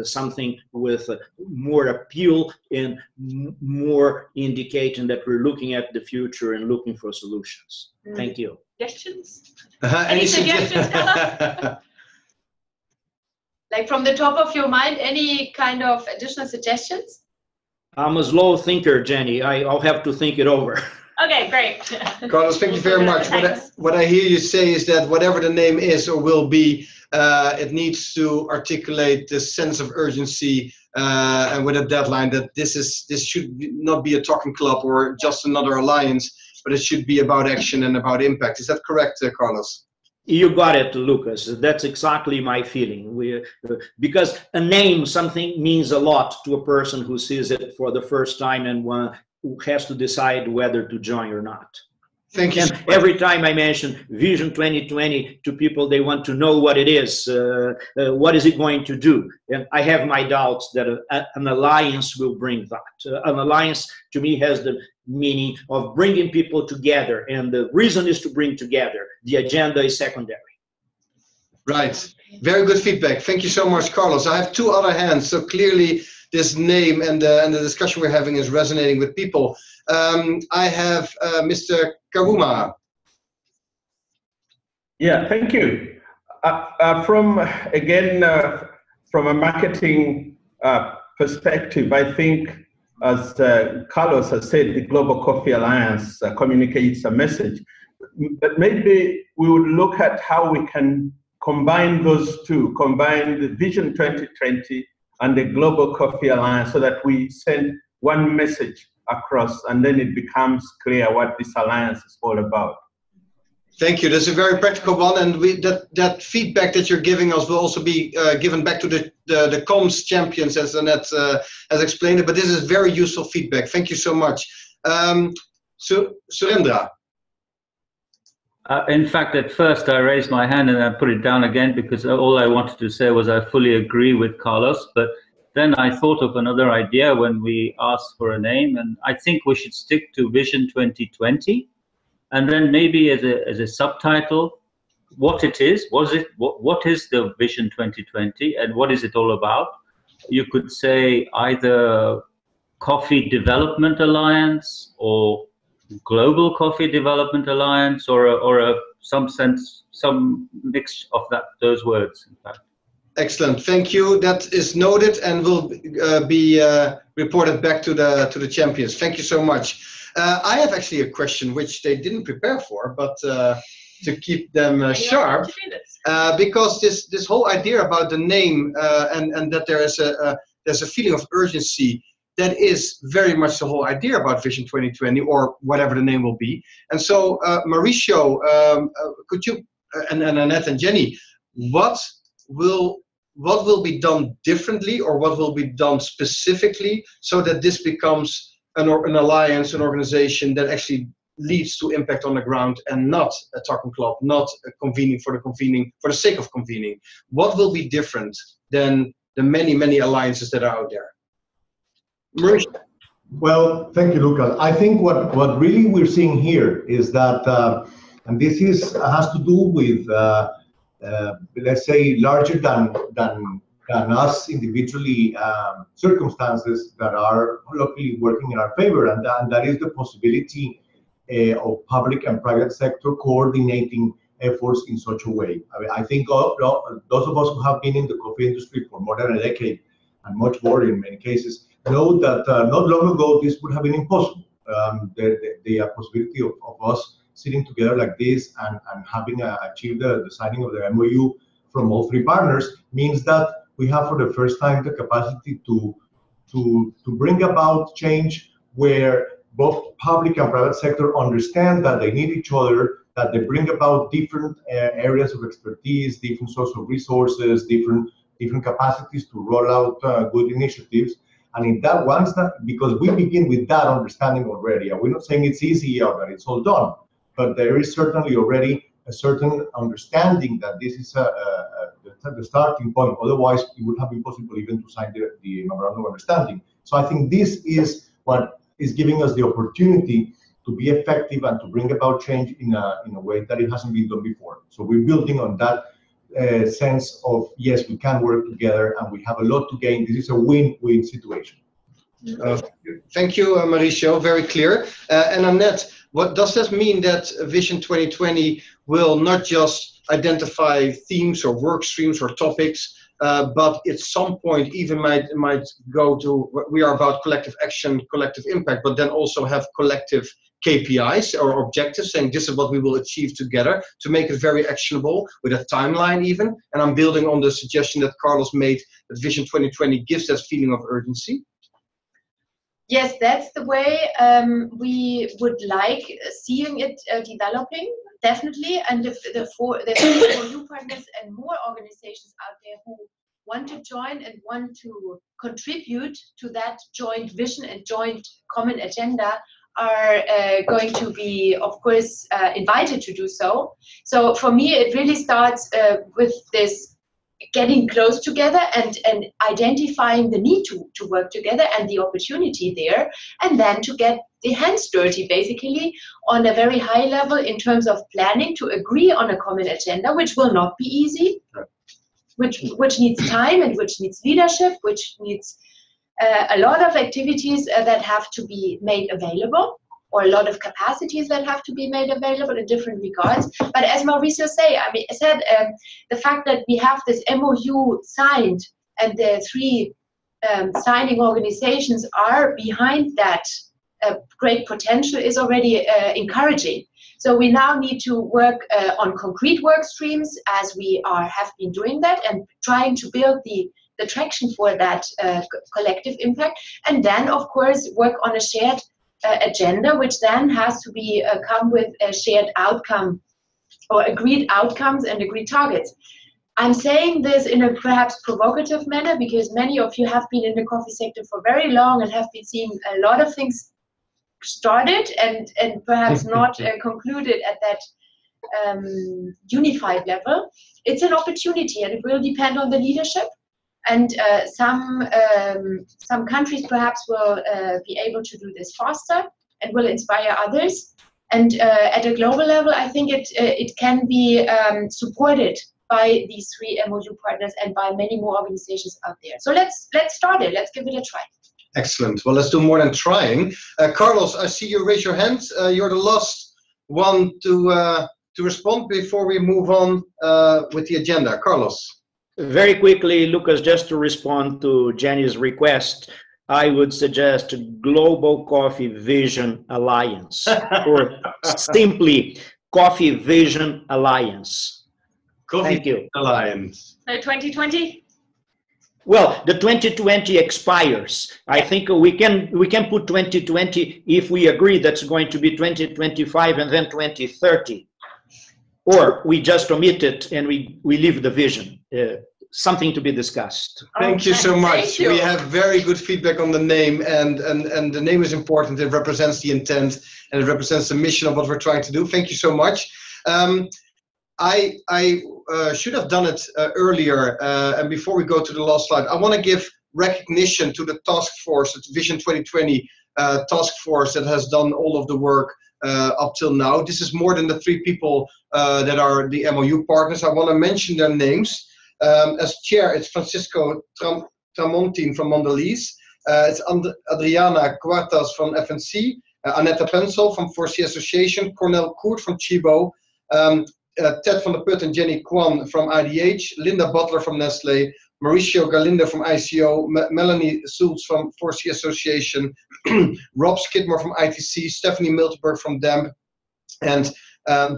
something with more appeal and more indicating that we're looking at the future and looking for solutions. Thank you. Suggestions? Any suggestions, Like from the top of your mind, any kind of additional suggestions? I'm a slow thinker, Jenny. I'll have to think it over. Okay, great. Carlos, thank you very much. What I hear you say is that whatever the name is or will be, it needs to articulate this sense of urgency and with a deadline that this should not be a talking club or just another alliance, but it should be about action and about impact. Is that correct, Carlos? You got it, Lucas. That's exactly my feeling. Because a name, something means a lot to a person who sees it for the first time and who has to decide whether to join or not. Thank you. And every time I mention Vision 2020 to people, they want to know what it is. What is it going to do? And I have my doubts that an alliance will bring that. An alliance, to me, has the meaning of bringing people together. And the reason is to bring together. The agenda is secondary. Right. Very good feedback. Thank you so much, Carlos. I have two other hands. So clearly this name and the discussion we're having is resonating with people. I have Mr. Karuma. Yeah, thank you. From a marketing perspective, I think, as Carlos has said, the Global Coffee Alliance communicates a message. But maybe we would look at how we can combine those two, combine the Vision 2020 and the Global Coffee Alliance, so that we send one message across, and then it becomes clear what this alliance is all about. Thank you. That's a very practical one, and that feedback that you're giving us will also be given back to the comms champions, as Annette has explained it. But this is very useful feedback. Thank you so much. Surendra. In fact, at first I raised my hand and I put it down again, because all I wanted to say was I fully agree with Carlos. But then I thought of another idea when we asked for a name, and I think we should stick to Vision 2020. And then maybe as a subtitle, what it is, what is the Vision 2020 and what is it all about? You could say either Coffee Development Alliance or Global Coffee Development Alliance, or some mix of those words, in fact. Excellent, thank you. That is noted and will be reported back to the champions. Thank you so much. I have actually a question which they didn't prepare for, but to keep them sharp, because this whole idea about the name and that there's a feeling of urgency, that is very much the whole idea about Vision 2020, or whatever the name will be. And so, Mauricio, could you and Annette and Jenny, what will be done differently, or what will be done specifically, so that this becomes an alliance, an organization that actually leads to impact on the ground, and not a talking club, not a convening for the sake of convening? What will be different than the many alliances that are out there? Mauricio. Well, thank you, Lucas. I think what really we're seeing here is that, and this has to do with, let's say, larger than us individually circumstances that are luckily working in our favor, and that is the possibility of public and private sector coordinating efforts in such a way. I mean, I think those of us who have been in the coffee industry for more than a decade, and much more in many cases, know that not long ago this would have been impossible. The possibility of us sitting together like this and having achieved the signing of the MOU from all three partners means that we have for the first time the capacity to bring about change where both public and private sector understand that they need each other, that they bring about different areas of expertise, different sources of resources, different capacities to roll out good initiatives. And in that, because we begin with that understanding already, and we're not saying it's easy or that it's all done, but there is certainly already a certain understanding that this is the starting point. Otherwise, it would have been possible even to sign the memorandum of understanding. So I think this is what is giving us the opportunity to be effective and to bring about change in a way that it hasn't been done before. So we're building on that sense of, yes, we can work together and we have a lot to gain. This is a win-win situation. Thank you, Mauricio, very clear. And Annette, what does this mean, that Vision 2020 will not just identify themes or work streams or topics, but at some point even might go to, we are about collective action, collective impact, but then also have collective KPIs or objectives, saying this is what we will achieve together, to make it very actionable with a timeline even. And I'm building on the suggestion that Carlos made, that Vision 2020 gives that feeling of urgency. Yes, that's the way we would like seeing it developing, definitely. And the four new partners and more organizations out there who want to join and want to contribute to that joint vision and joint common agenda are going to be, of course, invited to do so. So for me, it really starts with this getting close together and identifying the need to work together and the opportunity there, and then to get the hands dirty, basically, on a very high level in terms of planning to agree on a common agenda, which will not be easy, which needs time and which needs leadership, which needs a lot of activities that have to be made available, or a lot of capacities that have to be made available in different regards. But as Mauricio said, the fact that we have this MOU signed and the three signing organizations are behind that great potential is already encouraging. So we now need to work on concrete work streams, as we have been doing that and trying to build the traction for that collective impact, and then of course work on a shared agenda, which then has to be come with a shared outcome or agreed outcomes and agreed targets. I'm saying this in a perhaps provocative manner because many of you have been in the coffee sector for very long and have been seeing a lot of things started and perhaps not concluded at that unified level. It's an opportunity, and it will depend on the leadership. And some countries perhaps will be able to do this faster and will inspire others. And at a global level, I think it can be supported by these 3 MOU partners and by many more organizations out there. So let's start it. Let's give it a try. Excellent. Well, let's do more than trying. Carlos, I see you raise your hand. You're the last one to respond before we move on with the agenda. Carlos. Very quickly, Lucas, just to respond to Jenny's request, I would suggest Global Coffee Vision Alliance, or simply Coffee Vision Alliance. Thank you. Alliance. So 2020? Well, the 2020 expires. I think we can put 2020 if we agree that's going to be 2025 and then 2030. Or we just omit it and we leave the vision. Something to be discussed. Thank you so much. Thank you. We have very good feedback on the name, and the name is important. It represents the intent and it represents the mission of what we're trying to do. Thank you so much. I should have done it earlier, and before we go to the last slide, I want to give recognition to the task force, the Vision 2020 task force that has done all of the work up till now. This is more than the 3 people that are the MOU partners. I want to mention their names. As chair, it's Francisco Tramontin from Mondelez, it's Adriana Cuartas from FNC, Annette Pensel from 4C Association, Cornel Koert from Chibo, Ted van der Put and Jenny Kwan from IDH, Linda Butler from Nestle, Mauricio Galindo from ICO, Melanie Sultz from 4C Association, Rob Skidmore from ITC, Stephanie Miltenberg from DEMP, and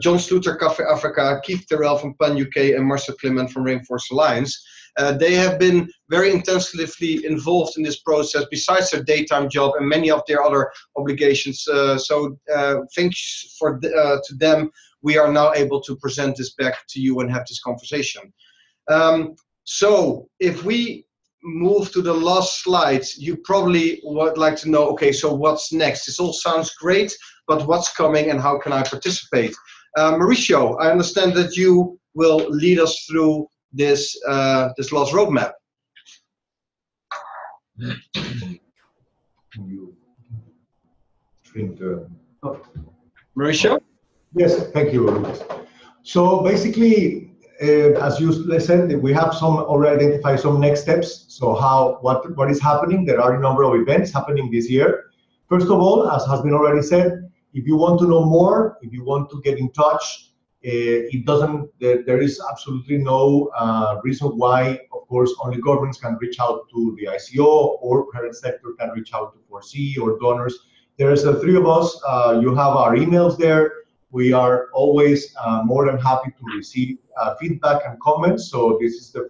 John Sluter, Cafe Africa, Keith Terrell from PAN UK, and Marcel Clement from Rainforest Alliance. They have been very intensively involved in this process besides their daytime job and many of their other obligations. So thanks to them, we are now able to present this back to you and have this conversation. So if we move to the last slide, you probably would like to know, okay, so what's next? This all sounds great, but what's coming and how can I participate? Mauricio, I understand that you will lead us through this last roadmap. Mauricio? Yes, thank you, Lucas. So basically, as you said, we have already identified some next steps. So what is happening? There are a number of events happening this year. First of all, as has been already said, if you want to know more, if you want to get in touch, there is absolutely no reason why, of course, only governments can reach out to the ICO or private sector can reach out to 4C or donors. There's the 3 of us. You have our emails there. We are always more than happy to receive feedback and comments. So this is the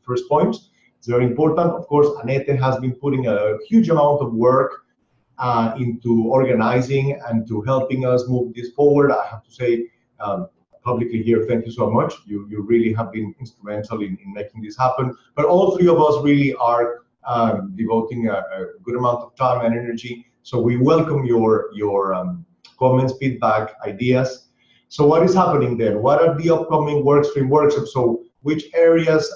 first point. It's very important. Of course, Annette has been putting a huge amount of work into organizing and to helping us move this forward. I have to say publicly here, thank you so much. You really have been instrumental in making this happen. But all 3 of us really are devoting a good amount of time and energy. So we welcome your comments, feedback, ideas. So what is happening then? What are the upcoming workstream workshops? So which areas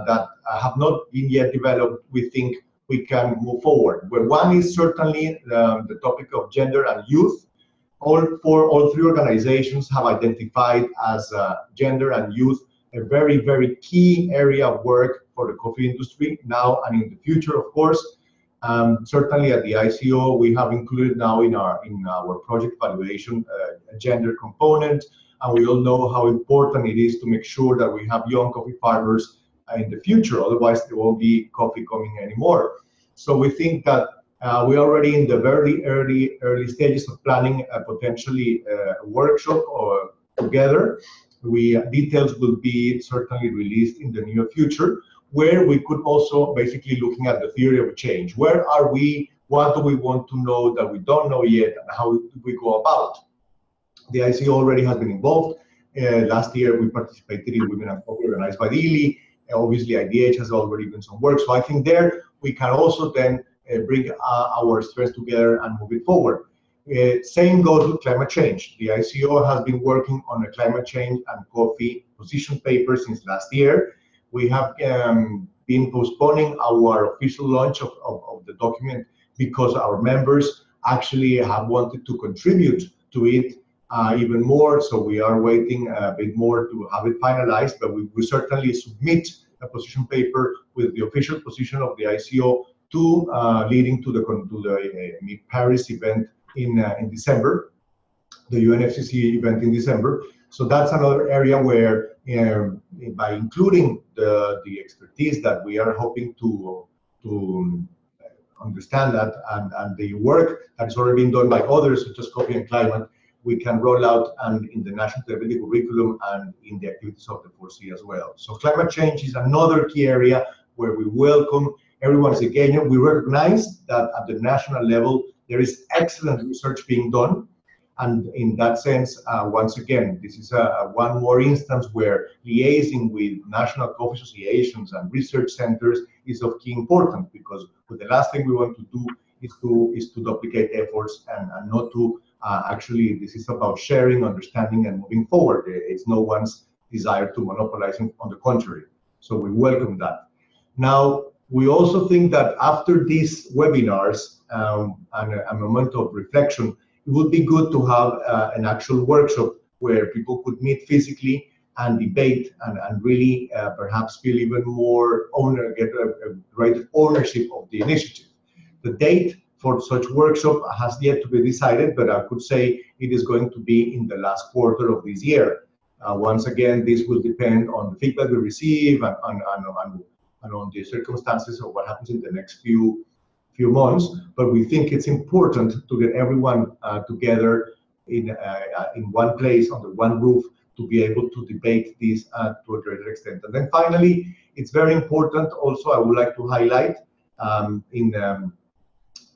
that have not been yet developed, we think we can move forward? Well, one is certainly the topic of gender and youth. All 3 organizations have identified as gender and youth a very, very key area of work for the coffee industry now and in the future, of course. Certainly at the ICO, we have included now in our project evaluation a gender component, and we all know how important it is to make sure that we have young coffee farmers in the future. Otherwise, there won't be coffee coming anymore. So we think that we're already in the very early stages of planning a potentially workshop or together. Details will be certainly released in the near future, where we could also basically looking at the theory of change. Where are we? What do we want to know that we don't know yet, and how do we go about? The ICO already has been involved. Last year we participated in Women and Coffee organized by DILI. Obviously IDH has already done some work. So I think there we can also then bring our strengths together and move it forward. Same goes with climate change. The ICO has been working on a climate change and coffee position paper since last year. We have been postponing our official launch of the document because our members actually have wanted to contribute to it even more. So we are waiting a bit more to have it finalized, but we will certainly submit a position paper with the official position of the ICO to leading to the Paris event in December, the UNFCCC event in December. So that's another area where, by including the expertise that we are hoping to understand that and the work that has already been done by others, such as Coffee and Climate, we can roll out and in the national sustainability curriculum and in the activities of the 4C as well. So climate change is another key area where we welcome everyone's engagement. We recognize that at the national level, there is excellent research being done. And in that sense, once again, this is one more instance where liaising with national coffee associations and research centers is of key importance, because the last thing we want to do is to duplicate efforts and not to actually, this is about sharing, understanding, and moving forward. It's no one's desire to monopolize it, on the contrary. So we welcome that. Now, we also think that after these webinars and a moment of reflection, it would be good to have an actual workshop where people could meet physically and debate and really perhaps feel even more get a greater ownership of the initiative. The date for such workshop has yet to be decided, but I could say it is going to be in the last quarter of this year. Once again, this will depend on the feedback we receive and on the circumstances of what happens in the next few months. But we think it's important to get everyone together in one place under one roof to be able to debate this to a greater extent. And then finally, it's very important also, I would like to highlight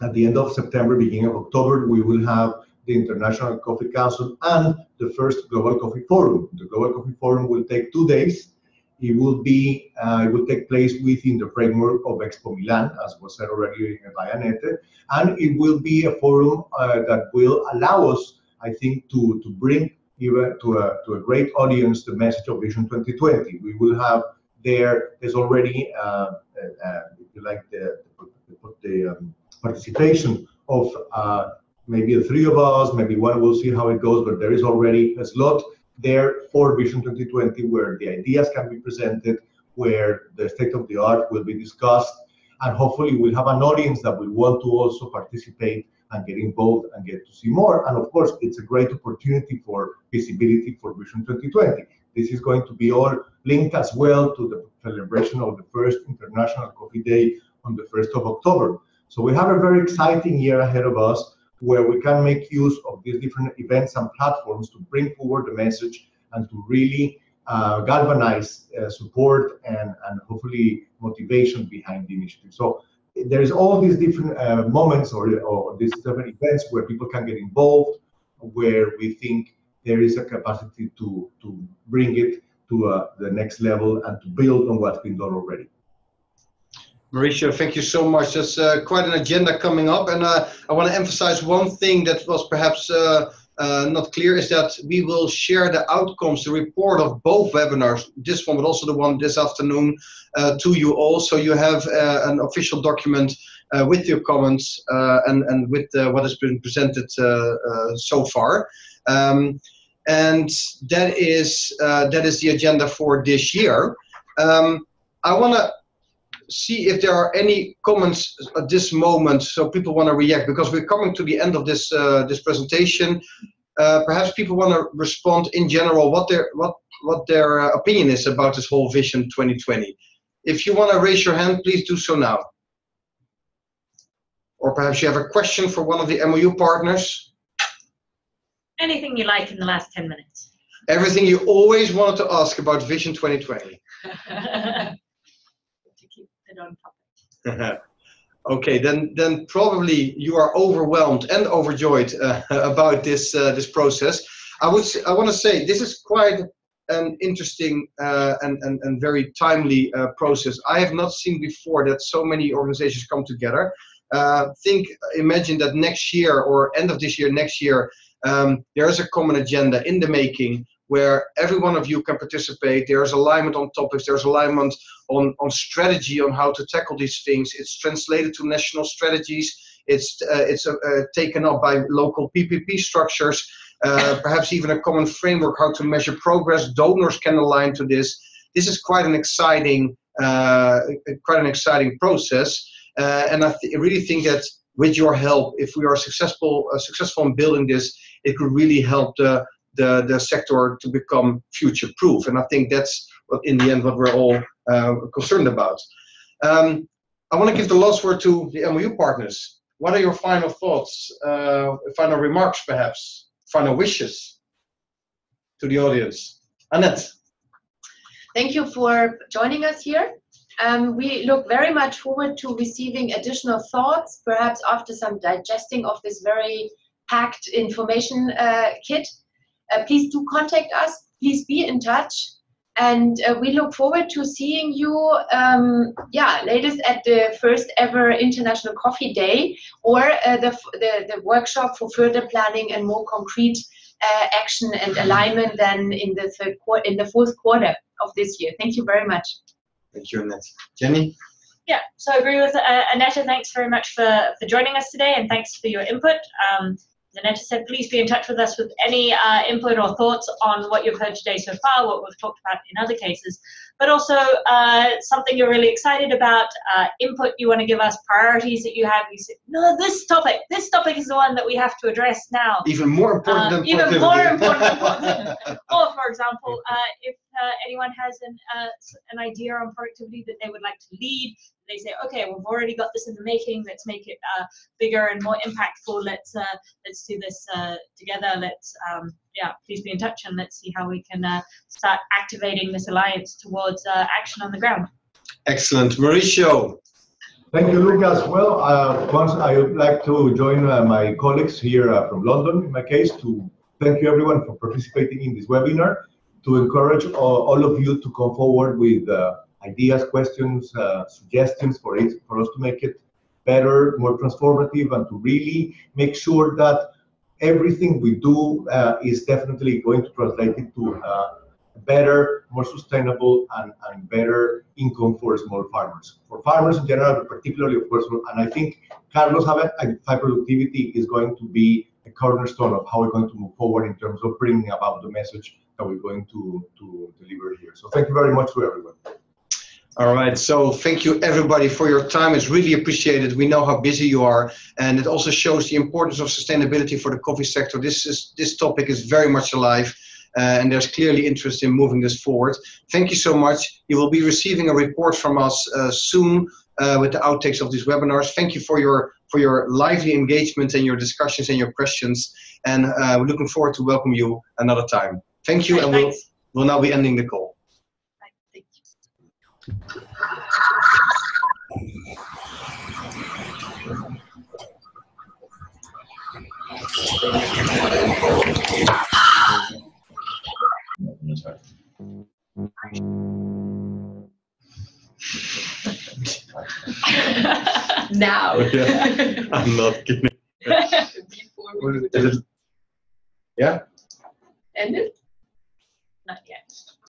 at the end of September, beginning of October, we will have the International Coffee Council and the first Global Coffee Forum. The Global Coffee Forum will take 2 days. It will take place within the framework of Expo Milan, as was said already by Annette, and it will be a forum that will allow us, I think, to bring even to a great audience the message of Vision 2020. We will have there's already if you like the participation of maybe the 3 of us, maybe one. We'll see how it goes, but there is already a slot there for Vision 2020 where the ideas can be presented, where the state of the art will be discussed, and hopefully we'll have an audience that will want to also participate and get involved and get to see more. And of course, it's a great opportunity for visibility for Vision 2020. This is going to be all linked as well to the celebration of the first International Coffee Day on the 1st of October. So we have a very exciting year ahead of us where we can make use of these different events and platforms to bring forward the message and to really galvanize support and hopefully motivation behind the initiative. So there's all these different moments or these different events where people can get involved, where we think there is a capacity to bring it to the next level and to build on what's been done already. Mauricio, thank you so much. There's quite an agenda coming up, and I want to emphasize one thing that was perhaps not clear, is that we will share the outcomes, the report of both webinars, this one but also the one this afternoon, to you all, so you have an official document with your comments and with what has been presented so far. And that is the agenda for this year. I want to see if there are any comments at this moment, so people want to react, because we're coming to the end of this this presentation. Perhaps people want to respond in general what their opinion is about this whole Vision 2020. If you want to raise your hand, please do so now. or perhaps you have a question for one of the MOU partners. Anything you like in the last 10 minutes. Everything you always wanted to ask about Vision 2020. To keep it on topic. Okay, then probably you are overwhelmed and overjoyed about this process. I want to say this is quite an interesting and very timely process. I have not seen before that so many organizations come together. Imagine that next year or end of this year, next year, there is a common agenda in the making where every one of you can participate. There's alignment on topics, there's alignment on strategy, on how to tackle these things. It's translated to national strategies. It's taken up by local PPP structures, perhaps even a common framework how to measure progress. Donors can align to this. This is quite an exciting process, and I really think that with your help, if we are successful in building this, it could really help the sector to become future-proof. And I think that's in the end what we're all concerned about. I want to give the last word to the MOU partners. What are your final thoughts, final remarks perhaps, final wishes to the audience? Annette. Thank you for joining us here. We look very much forward to receiving additional thoughts, perhaps after some digesting of this very packed information kit. Please do contact us, please be in touch, and we look forward to seeing you latest at the first ever International Coffee Day, or the workshop for further planning and more concrete action and alignment then in the fourth quarter of this year. Thank you very much. Thank you, Annette. Jenny? Yeah, so I agree with Annette. Thanks very much for joining us today, and thanks for your input. Annette said, please be in touch with us with any input or thoughts on what you've heard today so far, what we've talked about in other cases, but also something you're really excited about, input you want to give us, priorities that you have. You say, no, this topic is the one that we have to address now. Even more important than even more important. Or, for example, if anyone has an idea on productivity that they would like to lead, they say, okay, we've already got this in the making, let's make it bigger and more impactful, let's do this together, please be in touch, and let's see how we can start activating this alliance towards action on the ground. Excellent. Mauricio. Thank you, Lucas. Well, once I would like to join my colleagues here from London, in my case, to thank you everyone for participating in this webinar, to encourage all of you to come forward with ideas, questions, suggestions for us to make it better, more transformative, and to really make sure that everything we do is definitely going to translate into better, more sustainable, and better income for small farmers. For farmers in general, but particularly, of course, and I think Carlos high productivity is going to be a cornerstone of how we're going to move forward in terms of bringing about the message that we're going to deliver here. So thank you very much to everyone. All right, so thank you everybody for your time. It's really appreciated. We know how busy you are, and it also shows the importance of sustainability for the coffee sector. This topic is very much alive, and there's clearly interest in moving this forward. Thank you so much. You will be receiving a report from us soon with the outtakes of these webinars. Thank you for your lively engagement and your discussions and your questions, and we're looking forward to welcome you another time. Thank you, and we'll now be ending the call. Thank you. Now. I'm not kidding. Before we Yeah? end it? Not yet.